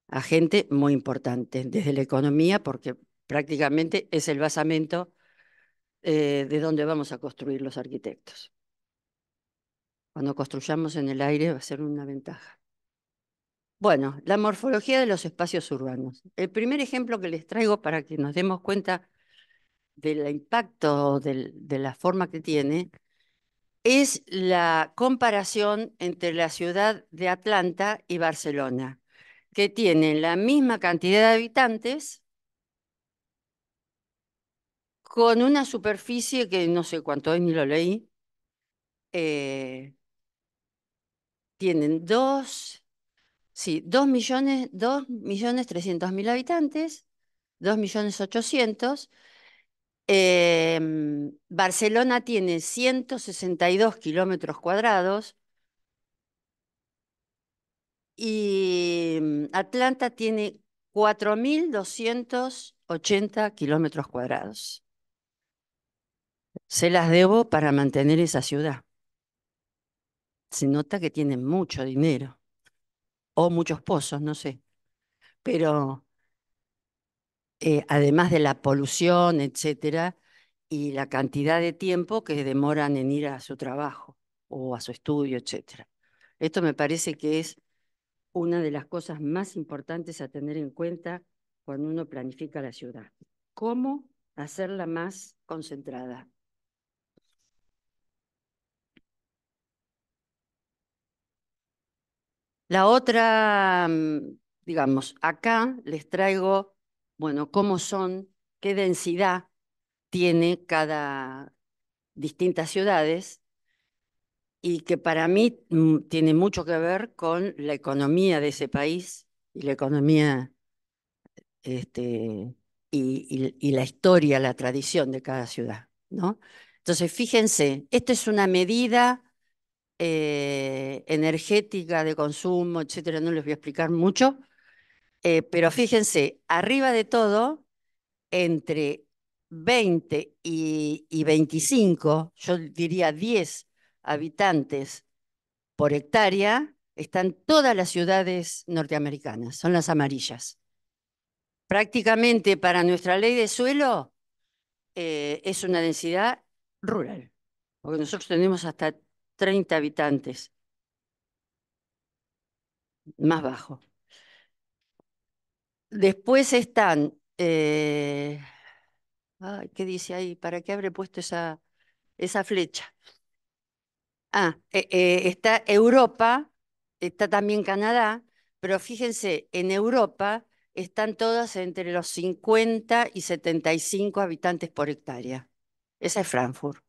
Agente muy importante desde la economía, porque prácticamente es el basamento de donde vamos a construir los arquitectos. Cuando construyamos en el aire va a ser una ventaja. Bueno, la morfología de los espacios urbanos. El primer ejemplo que les traigo para que nos demos cuenta del impacto de la forma que tiene es la comparación entre la ciudad de Atlanta y Barcelona, que tienen la misma cantidad de habitantes con una superficie que no sé cuánto es, ni lo leí. Tienen sí, 2.300.000 habitantes, 2.800.000. Barcelona tiene 162 kilómetros cuadrados y Atlanta tiene 4.280 kilómetros cuadrados. Se las debo para mantener esa ciudad. Se nota que tienen mucho dinero o muchos pozos, no sé. Pero además de la polución, etcétera, y la cantidad de tiempo que demoran en ir a su trabajo o a su estudio, etcétera. Esto me parece que es una de las cosas más importantes a tener en cuenta cuando uno planifica la ciudad. ¿Cómo hacerla más concentrada? La otra, digamos, acá les traigo, bueno, cómo son, qué densidad tiene cada distintas ciudades y que para mí tiene mucho que ver con la economía de ese país y la economía y la historia, la tradición de cada ciudad, ¿no? Entonces, fíjense, esto es una medida energética de consumo, etcétera, no les voy a explicar mucho, pero fíjense, arriba de todo, entre 20 y 25, yo diría 10 habitantes por hectárea, están todas las ciudades norteamericanas, son las amarillas. Prácticamente para nuestra ley de suelo es una densidad rural, porque nosotros tenemos hasta 30 habitantes, más bajo. Después están, ay, ¿qué dice ahí? ¿Para qué habré puesto esa flecha? Está Europa, está también Canadá, pero fíjense, en Europa están todas entre los 50 y 75 habitantes por hectárea. Esa es Frankfurt.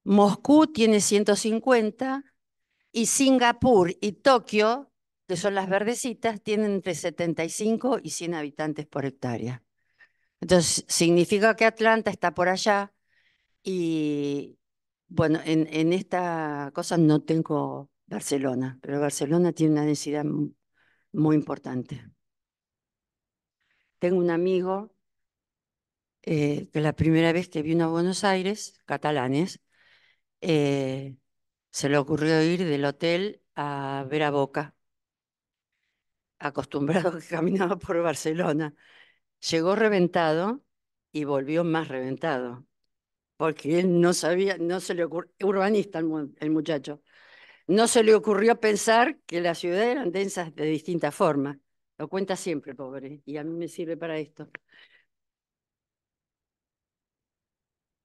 Moscú tiene 150 y Singapur y Tokio, que son las verdecitas, tienen entre 75 y 100 habitantes por hectárea. Entonces, significa que Atlanta está por allá y, bueno, en esta cosa no tengo Barcelona, pero Barcelona tiene una densidad muy importante. Tengo un amigo que la primera vez que vino a Buenos Aires, catalanes, eh, se le ocurrió ir del hotel a ver a Boca, acostumbrado a que caminaba por Barcelona. Llegó reventado y volvió más reventado, porque él no sabía, no se le ocurrió, urbanista el muchacho, no se le ocurrió pensar que las ciudades eran densas de distintas formas. Lo cuenta siempre, pobre, y a mí me sirve para esto.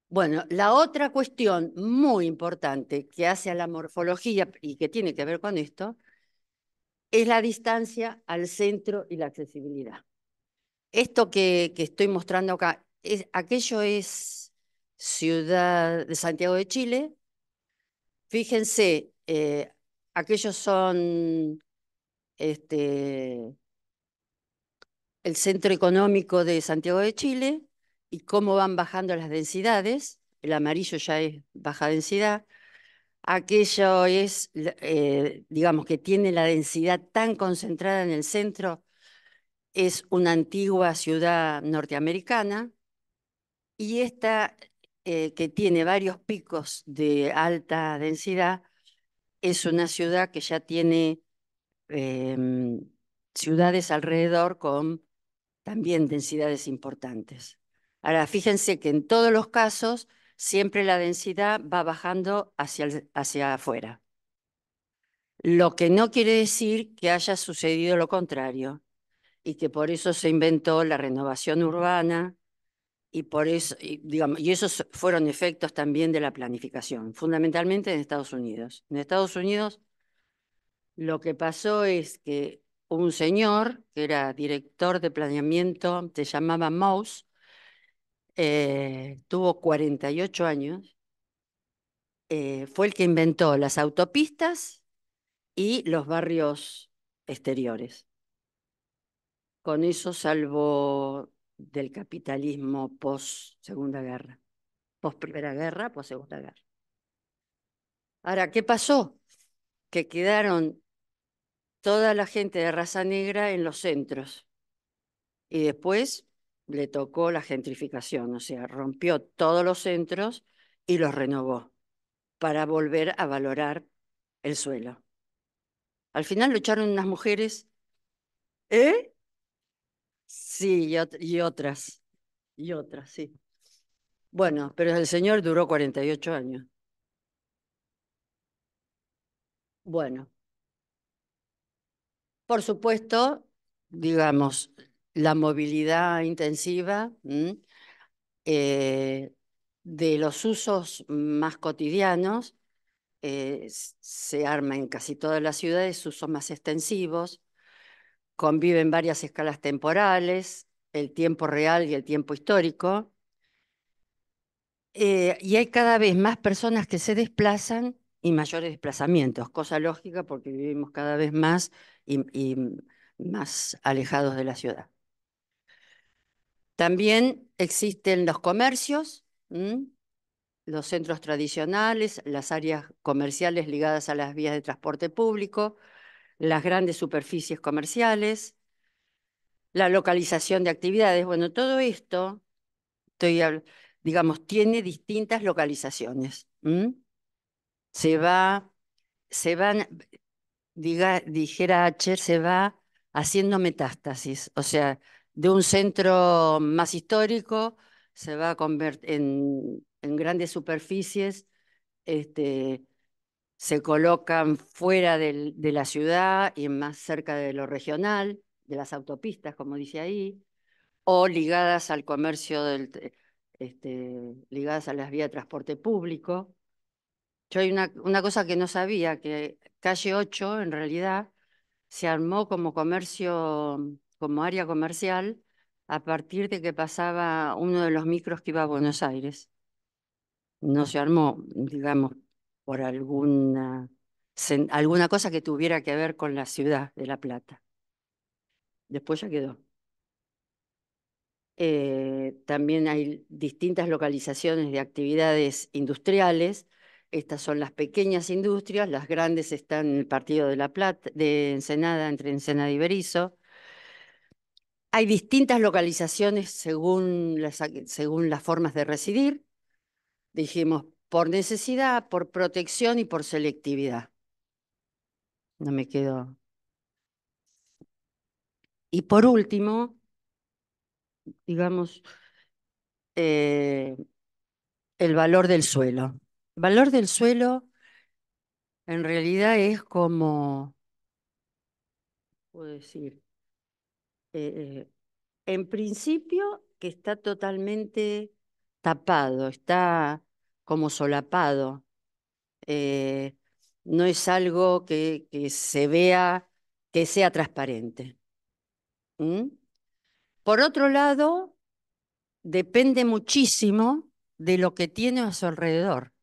Bueno, la otra cuestión muy importante que hace a la morfología y que tiene que ver con esto es la distancia al centro y la accesibilidad. Esto que estoy mostrando acá, aquello es Ciudad de Santiago de Chile. Fíjense, aquellos son el centro económico de Santiago de Chile y cómo van bajando las densidades. El amarillo ya es baja densidad. Aquello es, digamos, que tiene la densidad tan concentrada en el centro, es una antigua ciudad norteamericana. Y esta, que tiene varios picos de alta densidad, es una ciudad que ya tiene em, ciudades alrededor con también densidades importantes. Ahora, fíjense que en todos los casos siempre la densidad va bajando hacia afuera. Lo que no quiere decir que haya sucedido lo contrario y que por eso se inventó la renovación urbana y por eso, digamos, y esos fueron efectos también de la planificación, fundamentalmente en Estados Unidos. En Estados Unidos lo que pasó es que un señor que era director de planeamiento, se llamaba Mouse, tuvo 48 años, fue el que inventó las autopistas y los barrios exteriores. con eso salvó del capitalismo post Segunda Guerra, post Primera Guerra, post Segunda Guerra. Ahora, ¿qué pasó? Que quedaron toda la gente de raza negra en los centros y después le tocó la gentrificación, o sea, rompió todos los centros y los renovó para volver a valorar el suelo. Al final lo echaron unas mujeres, ¿eh? Sí, y otras, sí. Bueno, pero el señor duró 48 años. Bueno, por supuesto, digamos, la movilidad intensiva, de los usos más cotidianos, se arma en casi todas las ciudades usos más extensivos, conviven varias escalas temporales, el tiempo real y el tiempo histórico, y hay cada vez más personas que se desplazan y mayores desplazamientos, cosa lógica porque vivimos cada vez más y más alejados de la ciudad. También existen los comercios, los centros tradicionales, las áreas comerciales ligadas a las vías de transporte público, las grandes superficies comerciales, la localización de actividades. Bueno, todo esto, digamos, tiene distintas localizaciones. Se va, se van, dijera Acher, se va haciendo metástasis, o sea, de un centro más histórico se va a convertir en grandes superficies, este, se colocan fuera de la ciudad y más cerca de lo regional, de las autopistas, como dice ahí, o ligadas al comercio, ligadas a las vías de transporte público. Yo hay una cosa que no sabía, que calle 8 en realidad se armó como comercio, como área comercial, a partir de que pasaba uno de los micros que iba a Buenos Aires. No se armó, digamos, por alguna cosa que tuviera que ver con la ciudad de La Plata. Después ya quedó. También hay distintas localizaciones de actividades industriales. Estas son las pequeñas industrias, las grandes están en el partido de La Plata, de Ensenada, entre Ensenada y Berisso. Hay distintas localizaciones según las formas de residir. Dijimos, por necesidad, por protección y por selectividad. No me quedo. Y por último, digamos, eh, el valor del suelo. El valor del suelo en realidad es como, puedo decir, eh, en principio que está totalmente tapado, está como solapado. eh, no es algo que se vea, que sea transparente. ¿Mm? Por otro lado, depende muchísimo de lo que tiene a su alrededor,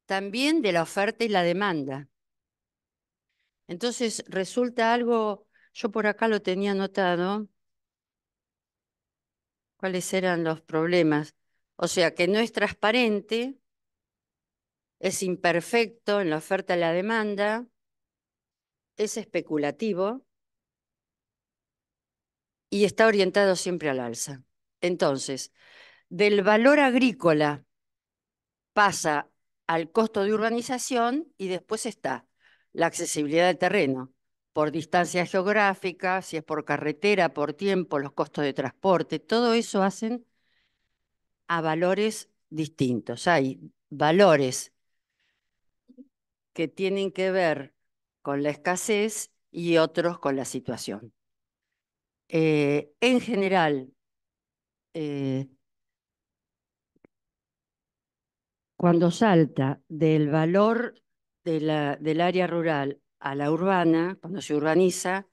también de la oferta y la demanda. Entonces resulta algo, yo por acá lo tenía anotado, cuáles eran los problemas. O sea, que no es transparente, es imperfecto en la oferta y la demanda, es especulativo y está orientado siempre al alza. Entonces, del valor agrícola pasa al costo de urbanización y después está la accesibilidad del terreno por distancia geográfica, si es por carretera, por tiempo, los costos de transporte, todo eso hacen a valores distintos. Hay valores que tienen que ver con la escasez y otros con la situación. En general, eh, cuando salta del valor del área rural a la urbana, cuando se urbaniza,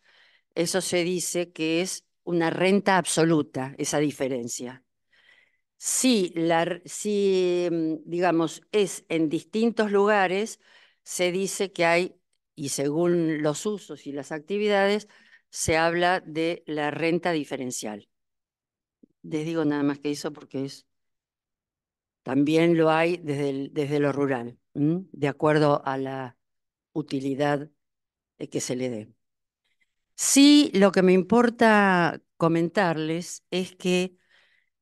eso se dice que es una renta absoluta, esa diferencia. Si, digamos, es en distintos lugares, se dice que hay, y según los usos y las actividades, se habla de la renta diferencial. Les digo nada más que eso porque también lo hay desde lo rural, de acuerdo a la utilidad que se le dé. Sí, lo que me importa comentarles es que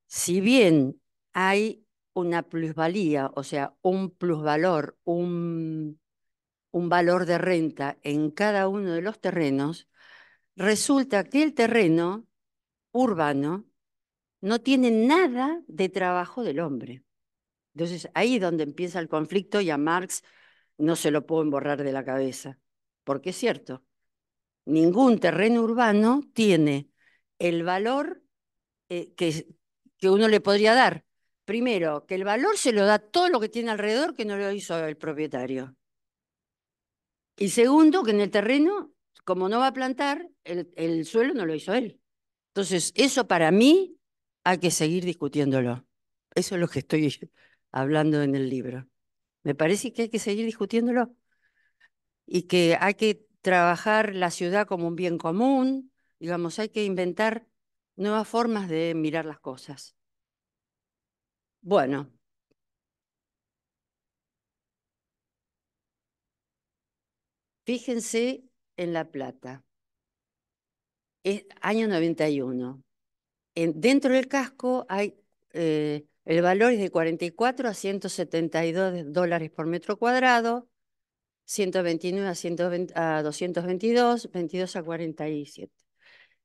si bien hay una plusvalía, o sea, un plusvalor, un valor de renta en cada uno de los terrenos, resulta que el terreno urbano no tiene nada de trabajo del hombre. Entonces, ahí es donde empieza el conflicto y a Marx no se lo pueden borrar de la cabeza, porque es cierto, ningún terreno urbano tiene el valor que uno le podría dar. Primero, que el valor se lo da todo lo que tiene alrededor que no lo hizo el propietario. Y segundo, que en el terreno, como no va a plantar, el suelo no lo hizo él. Entonces, eso para mí hay que seguir discutiéndolo. Eso es lo que estoy hablando en el libro. Me parece que hay que seguir discutiéndolo y que hay que trabajar la ciudad como un bien común, digamos, hay que inventar nuevas formas de mirar las cosas. Bueno, fíjense en La Plata, es año 91. Dentro del casco hay, el valor es de 44 a 172 dólares por metro cuadrado, 129 a, 120 a 222, 22 a 47.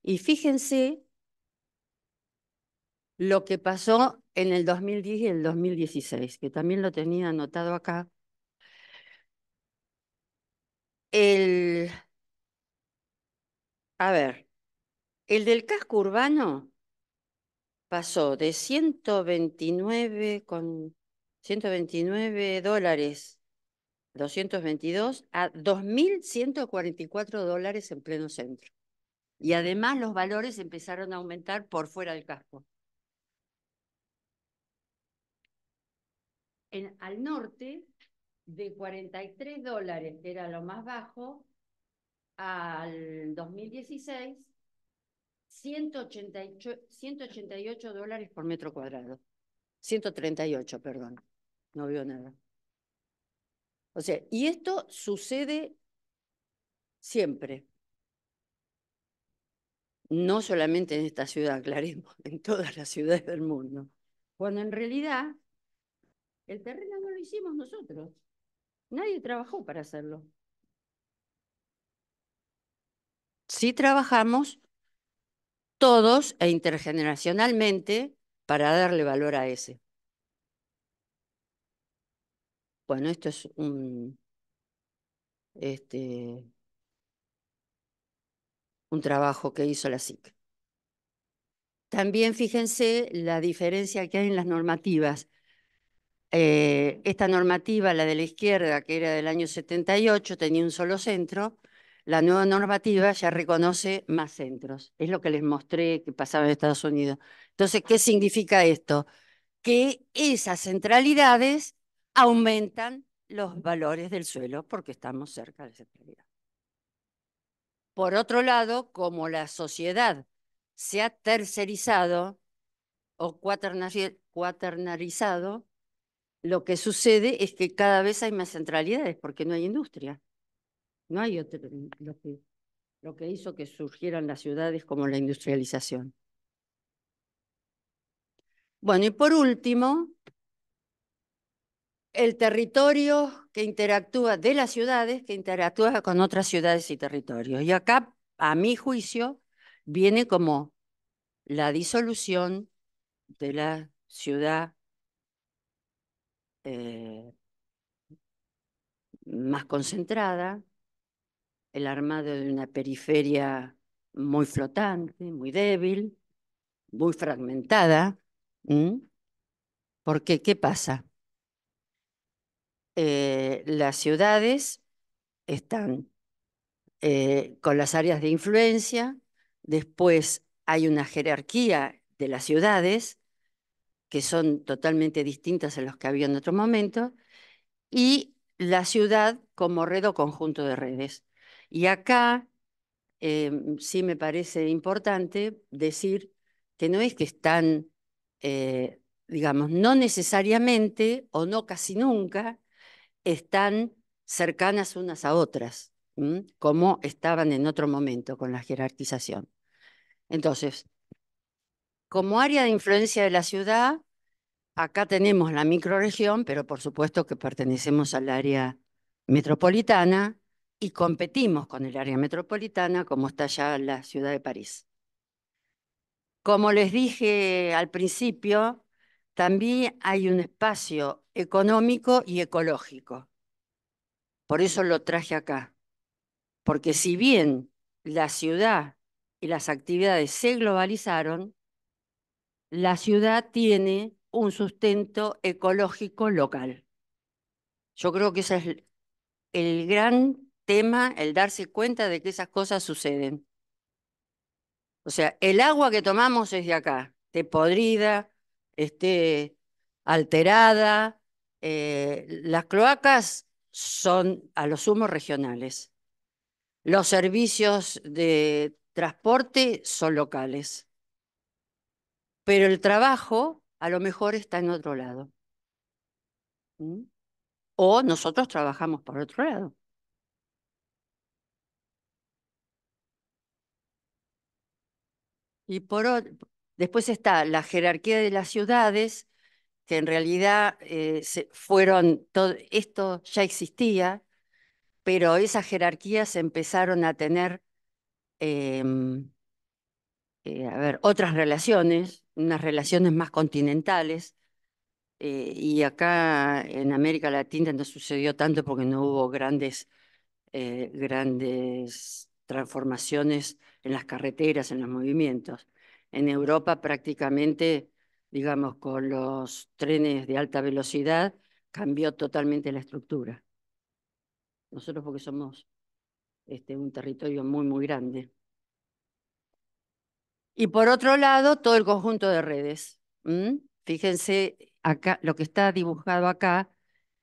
Y fíjense lo que pasó en el 2010 y el 2016, que también lo tenía anotado acá. El, a ver, el del casco urbano pasó de 129 dólares, 222, a 2.144 dólares en pleno centro. Y además los valores empezaron a aumentar por fuera del casco. Al norte, de 43 dólares, que era lo más bajo, al 2016, 188 dólares por metro cuadrado. 138, perdón. No veo nada. O sea, y esto sucede siempre. No solamente en esta ciudad, aclaremos, en todas las ciudades del mundo. Cuando en realidad el terreno no lo hicimos nosotros. Nadie trabajó para hacerlo. Sí trabajamos todos e intergeneracionalmente para darle valor a ese. Bueno, esto es un trabajo que hizo la SIC. También fíjense la diferencia que hay en las normativas. Esta normativa, la de la izquierda, que era del año 78, tenía un solo centro. La nueva normativa ya reconoce más centros. Es lo que les mostré que pasaba en Estados Unidos. Entonces, ¿qué significa esto? Que esas centralidades aumentan los valores del suelo porque estamos cerca de esa centralidad. Por otro lado, como la sociedad se ha tercerizado o cuaternarizado, lo que sucede es que cada vez hay más centralidades porque no hay industria. No hay otro, lo que hizo que surgieran las ciudades como la industrialización. Bueno, y por último, el territorio que interactúa de las ciudades, que interactúa con otras ciudades y territorios. Y acá, a mi juicio, viene como la disolución de la ciudad eh, más concentrada, el armado de una periferia muy flotante, muy débil, muy fragmentada. ¿Por qué? ¿Qué pasa? Las ciudades están con las áreas de influencia, después hay una jerarquía de las ciudades que son totalmente distintas a las que había en otro momento, y la ciudad como red o conjunto de redes. Y acá sí me parece importante decir que no es que están, digamos, no necesariamente o no casi nunca están cercanas unas a otras, como estaban en otro momento con la jerarquización. Entonces, como área de influencia de la ciudad, acá tenemos la microrregión, pero por supuesto que pertenecemos al área metropolitana y competimos con el área metropolitana como está ya la ciudad de París. Como les dije al principio, también hay un espacio económico y ecológico. Por eso lo traje acá, porque si bien la ciudad y las actividades se globalizaron, la ciudad tiene un sustento ecológico local. Yo creo que ese es el gran tema, el darse cuenta de que esas cosas suceden. O sea, el agua que tomamos es de acá, esté podrida, esté alterada. Las cloacas son a lo sumo regionales. Los servicios de transporte son locales, pero el trabajo a lo mejor está en otro lado. ¿Mm? O nosotros trabajamos por otro lado. Y después está la jerarquía de las ciudades, que en realidad todo esto ya existía, pero esas jerarquías empezaron a tener, em, a ver, otras relaciones, unas relaciones más continentales, y acá en América Latina no sucedió tanto porque no hubo grandes transformaciones en las carreteras, en los movimientos. En Europa prácticamente, digamos, con los trenes de alta velocidad, cambió totalmente la estructura. Nosotros porque somos un territorio muy, muy grande. Y por otro lado, todo el conjunto de redes. Fíjense, acá, lo que está dibujado acá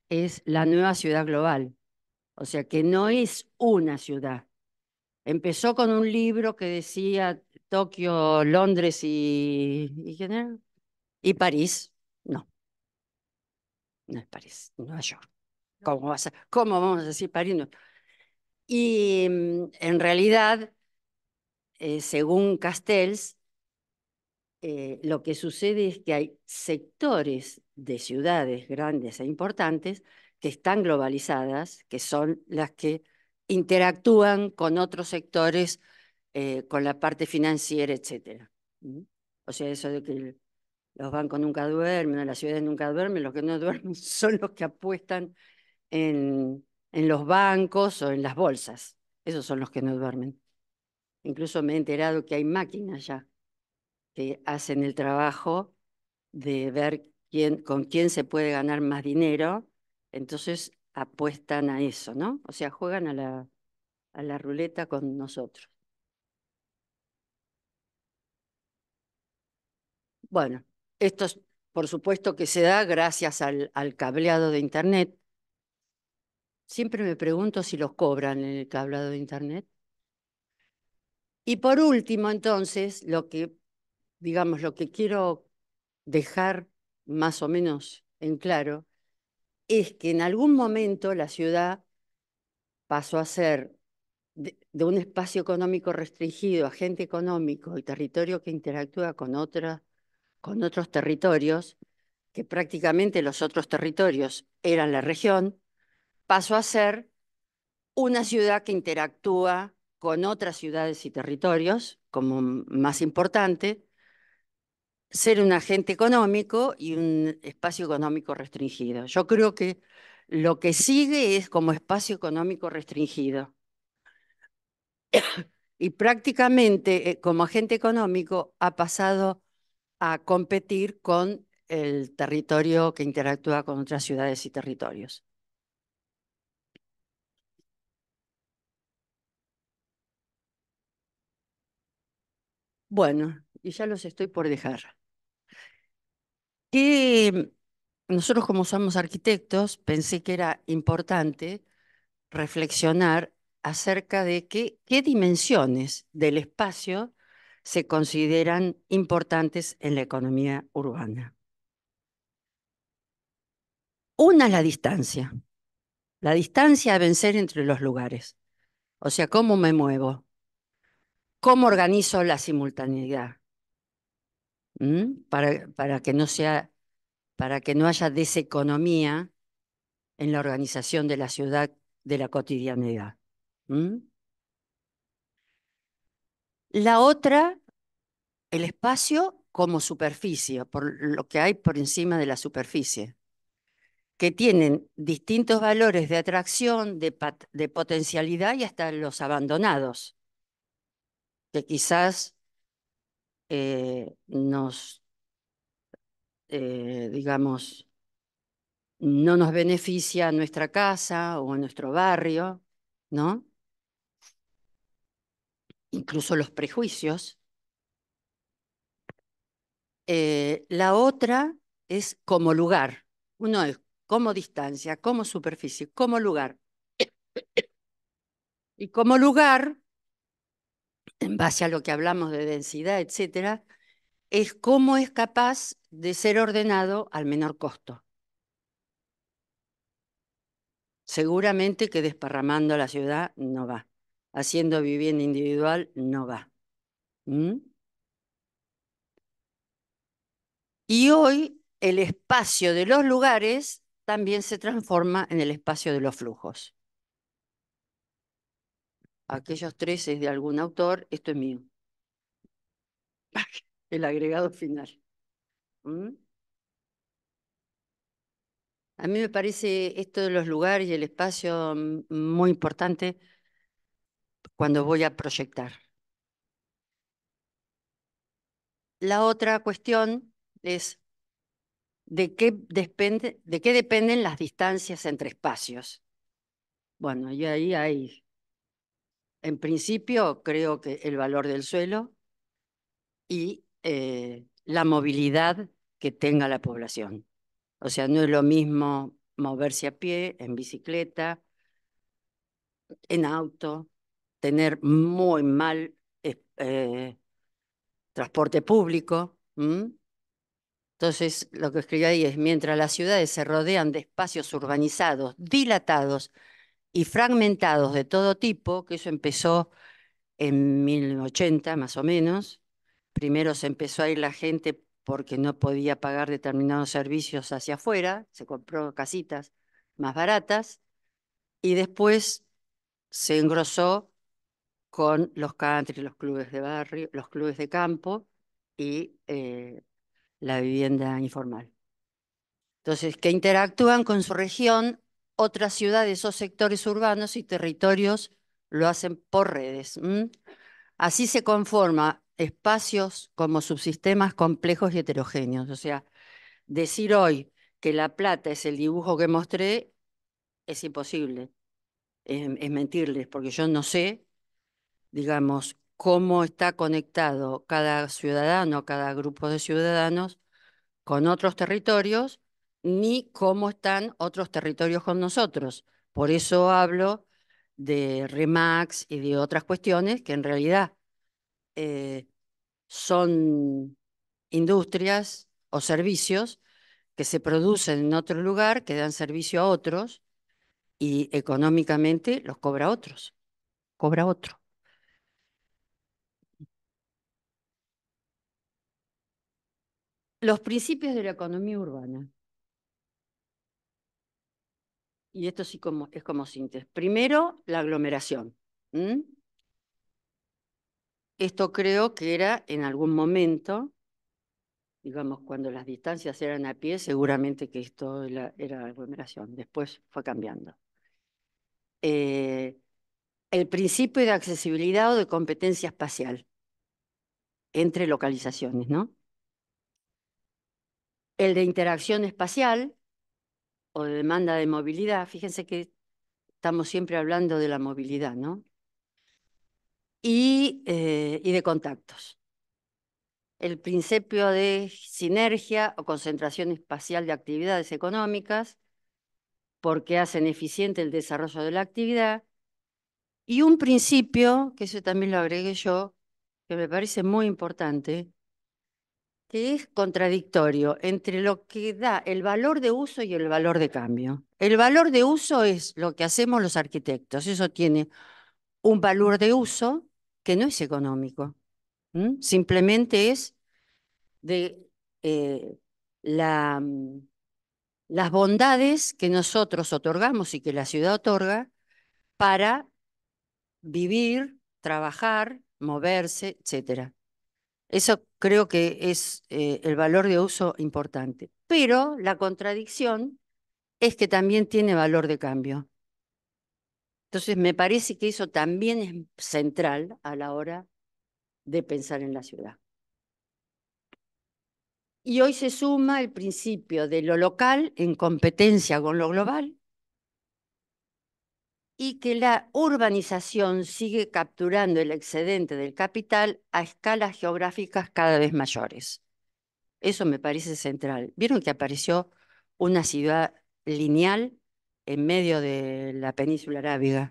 es la nueva ciudad global. O sea que no es una ciudad. Empezó con un libro que decía Tokio, Londres ¿y quién era? Y París. No, no es París, Nueva York. ¿Cómo vamos a decir París? No. Y en realidad, según Castells, lo que sucede es que hay sectores de ciudades grandes e importantes que están globalizadas, que son las que interactúan con otros sectores, con la parte financiera, etcétera. ¿Mm? O sea, eso de que los bancos nunca duermen, o las ciudades nunca duermen, los que no duermen son los que apuestan en los bancos o en las bolsas. Esos son los que no duermen. Incluso me he enterado que hay máquinas ya que hacen el trabajo de ver con quién se puede ganar más dinero, entonces apuestan a eso, ¿no? O sea, juegan a la ruleta con nosotros. Bueno, esto es, por supuesto que se da gracias al cableado de Internet. Siempre me pregunto si los cobran en el cableado de Internet. Y por último, entonces, digamos, lo que quiero dejar más o menos en claro es que en algún momento la ciudad pasó a ser de un espacio económico restringido, agente económico y territorio que interactúa con otros territorios, que prácticamente los otros territorios eran la región, pasó a ser una ciudad que interactúa con otras ciudades y territorios como más importante, ser un agente económico y un espacio económico restringido. Yo creo que lo que sigue es como espacio económico restringido. Y prácticamente como agente económico ha pasado a competir con el territorio que interactúa con otras ciudades y territorios. Bueno, y ya los estoy por dejar. Que nosotros como somos arquitectos, pensé que era importante reflexionar acerca de qué dimensiones del espacio se consideran importantes en la economía urbana. Una es la distancia a vencer entre los lugares, o sea, cómo me muevo, cómo organizo la simultaneidad, para que no sea, para que no haya deseconomía en la organización de la ciudad, de la cotidianidad. ¿Mm? La otra, el espacio como superficie, por lo que hay por encima de la superficie, que tienen distintos valores de atracción, de potencialidad y hasta los abandonados, que quizás digamos, no nos beneficia a nuestra casa o a nuestro barrio, ¿no? Incluso los prejuicios. La otra es como lugar. Uno es como distancia, como superficie, como lugar. Y como lugar, en base a lo que hablamos de densidad, etcétera, es cómo es capaz de ser ordenado al menor costo. Seguramente que desparramando la ciudad no va. Haciendo vivienda individual no va. ¿Mm? Y hoy el espacio de los lugares también se transforma en el espacio de los flujos. Aquellos tres es de algún autor, esto es mío. El agregado final. ¿Mm? A mí me parece esto de los lugares y el espacio muy importante cuando voy a proyectar. La otra cuestión es de qué dependen las distancias entre espacios. Bueno, y ahí hay, en principio, creo que el valor del suelo y la movilidad que tenga la población. O sea, no es lo mismo moverse a pie, en bicicleta, en auto, tener muy mal transporte público. Entonces, lo que escribí ahí es, mientras las ciudades se rodean de espacios urbanizados, dilatados y fragmentados de todo tipo, que eso empezó en 1080 más o menos. Primero se empezó a ir la gente porque no podía pagar determinados servicios hacia afuera, se compró casitas más baratas y después se engrosó con los country, los clubes de barrio, los clubes de campo y la vivienda informal. Entonces, que interactúan con su región, otras ciudades o sectores urbanos y territorios lo hacen por redes. Así se conforman espacios como subsistemas complejos y heterogéneos. O sea, decir hoy que La Plata es el dibujo que mostré es imposible, es mentirles, porque yo no sé, digamos, cómo está conectado cada ciudadano, cada grupo de ciudadanos con otros territorios, ni cómo están otros territorios con nosotros. Por eso hablo de Remax y de otras cuestiones que en realidad eh, son industrias o servicios que se producen en otro lugar, que dan servicio a otros y económicamente los cobra otros, cobra otro. Los principios de la economía urbana. Y esto sí es como síntesis. Primero, la aglomeración. Esto creo que era en algún momento, digamos, cuando las distancias eran a pie, seguramente que esto era aglomeración. Después fue cambiando. El principio de accesibilidad o de competencia espacial entre localizaciones, ¿no? El de interacción espacial o de demanda de movilidad. Fíjense que estamos siempre hablando de la movilidad, ¿no? Y de contactos. El principio de sinergia o concentración espacial de actividades económicas, porque hacen eficiente el desarrollo de la actividad Y un principio, que eso también lo agregué yo, que me parece muy importante, que es contradictorio entre lo que da el valor de uso y el valor de cambio. El valor de uso es lo que hacemos los arquitectos. Eso tiene un valor de uso que no es económico. Simplemente es de eh, la, las bondades que nosotros otorgamos y que la ciudad otorga para vivir, trabajar, moverse, etcétera. Eso creo que es el valor de uso importante. Pero la contradicción es que también tiene valor de cambio. Entonces, me parece que eso también es central a la hora de pensar en la ciudad. Y hoy se suma el principio de lo local en competencia con lo global y que la urbanización sigue capturando el excedente del capital a escalas geográficas cada vez mayores. Eso me parece central. ¿Vieron que apareció una ciudad lineal en medio de la península arábiga?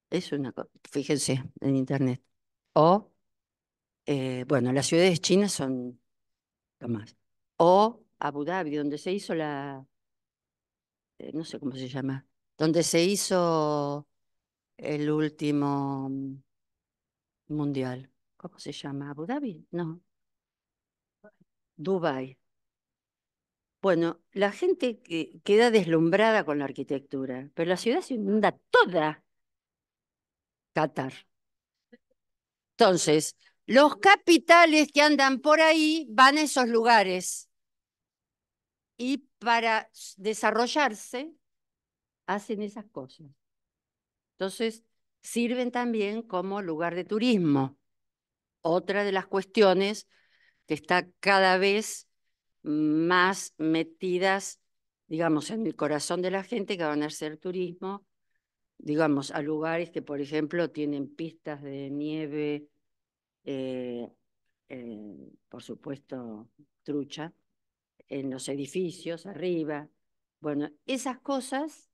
Es una cosa, fíjense en internet. O, bueno, las ciudades chinas son lo más. O Abu Dhabi, donde se hizo no sé cómo se llama, donde se hizo el último mundial. ¿Cómo se llama? ¿Abu Dhabi? No, Dubái. Bueno, la gente que queda deslumbrada con la arquitectura, pero la ciudad se inunda toda Qatar. Entonces, los capitales que andan por ahí van a esos lugares y para desarrollarse hacen esas cosas. Entonces, sirven también como lugar de turismo. Otra de las cuestiones que está cada vez más metidas, digamos, en el corazón de la gente que van a hacer turismo, digamos, a lugares que, por ejemplo, tienen pistas de nieve, eh, por supuesto, trucha, en los edificios, arriba. Bueno, esas cosas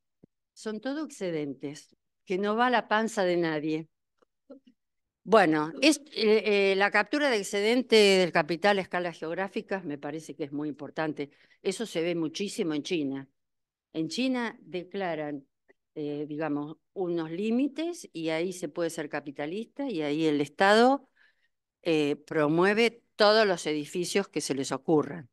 son todo excedentes, que no va a la panza de nadie. Bueno, la captura de excedente del capital a escalas geográficas me parece que es muy importante. Eso se ve muchísimo en China. En China declaran, digamos, unos límites y ahí se puede ser capitalista y ahí el Estado promueve todos los edificios que se les ocurran.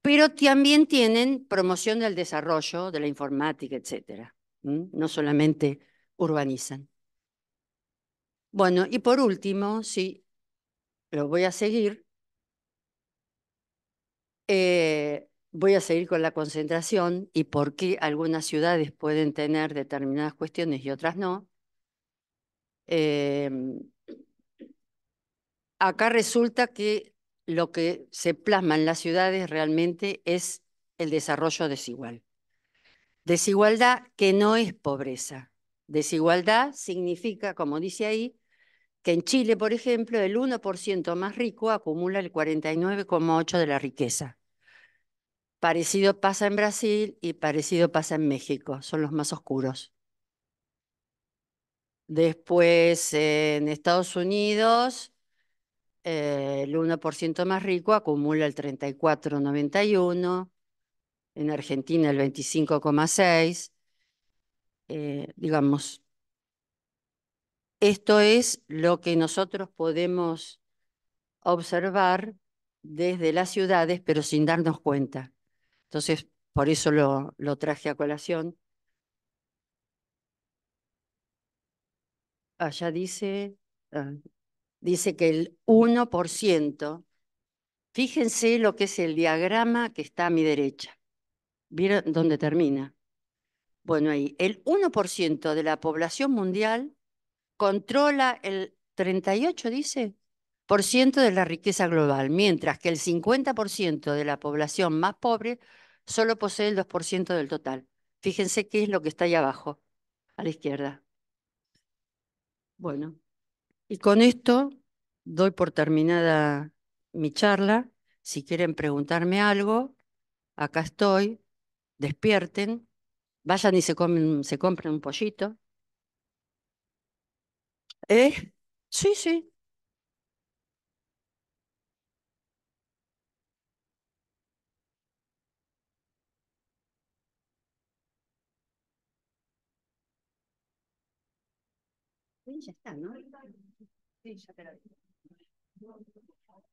Pero también tienen promoción del desarrollo, de la informática, etcétera. No solamente urbanizan. Bueno, y por último, sí, lo voy a seguir con la concentración y por qué algunas ciudades pueden tener determinadas cuestiones y otras no. Em, Acá resulta que lo que se plasma en las ciudades realmente es el desarrollo desigual. Desigualdad que no es pobreza. Desigualdad significa, como dice ahí, que en Chile, por ejemplo, el 1% más rico acumula el 49,8% de la riqueza. Parecido pasa en Brasil y parecido pasa en México, son los más oscuros. Después, en Estados Unidos, el 1% más rico acumula el 34,91%, en Argentina el 25,6%. Digamos, esto es lo que nosotros podemos observar desde las ciudades, pero sin darnos cuenta. Entonces, por eso lo traje a colación. Allá dice, ah, dice que el 1%, fíjense lo que es el diagrama que está a mi derecha. ¿Vieron dónde termina? Bueno, ahí, el 1% de la población mundial controla el 38, dice, por ciento de la riqueza global, mientras que el 50% de la población más pobre solo posee el 2% del total. Fíjense qué es lo que está ahí abajo, a la izquierda. Bueno, y con esto doy por terminada mi charla. Si quieren preguntarme algo, acá estoy, despierten, vayan y se compren un pollito ¿Eh? Sí, sí. Sí, ya está, ¿no? Sí, ya te la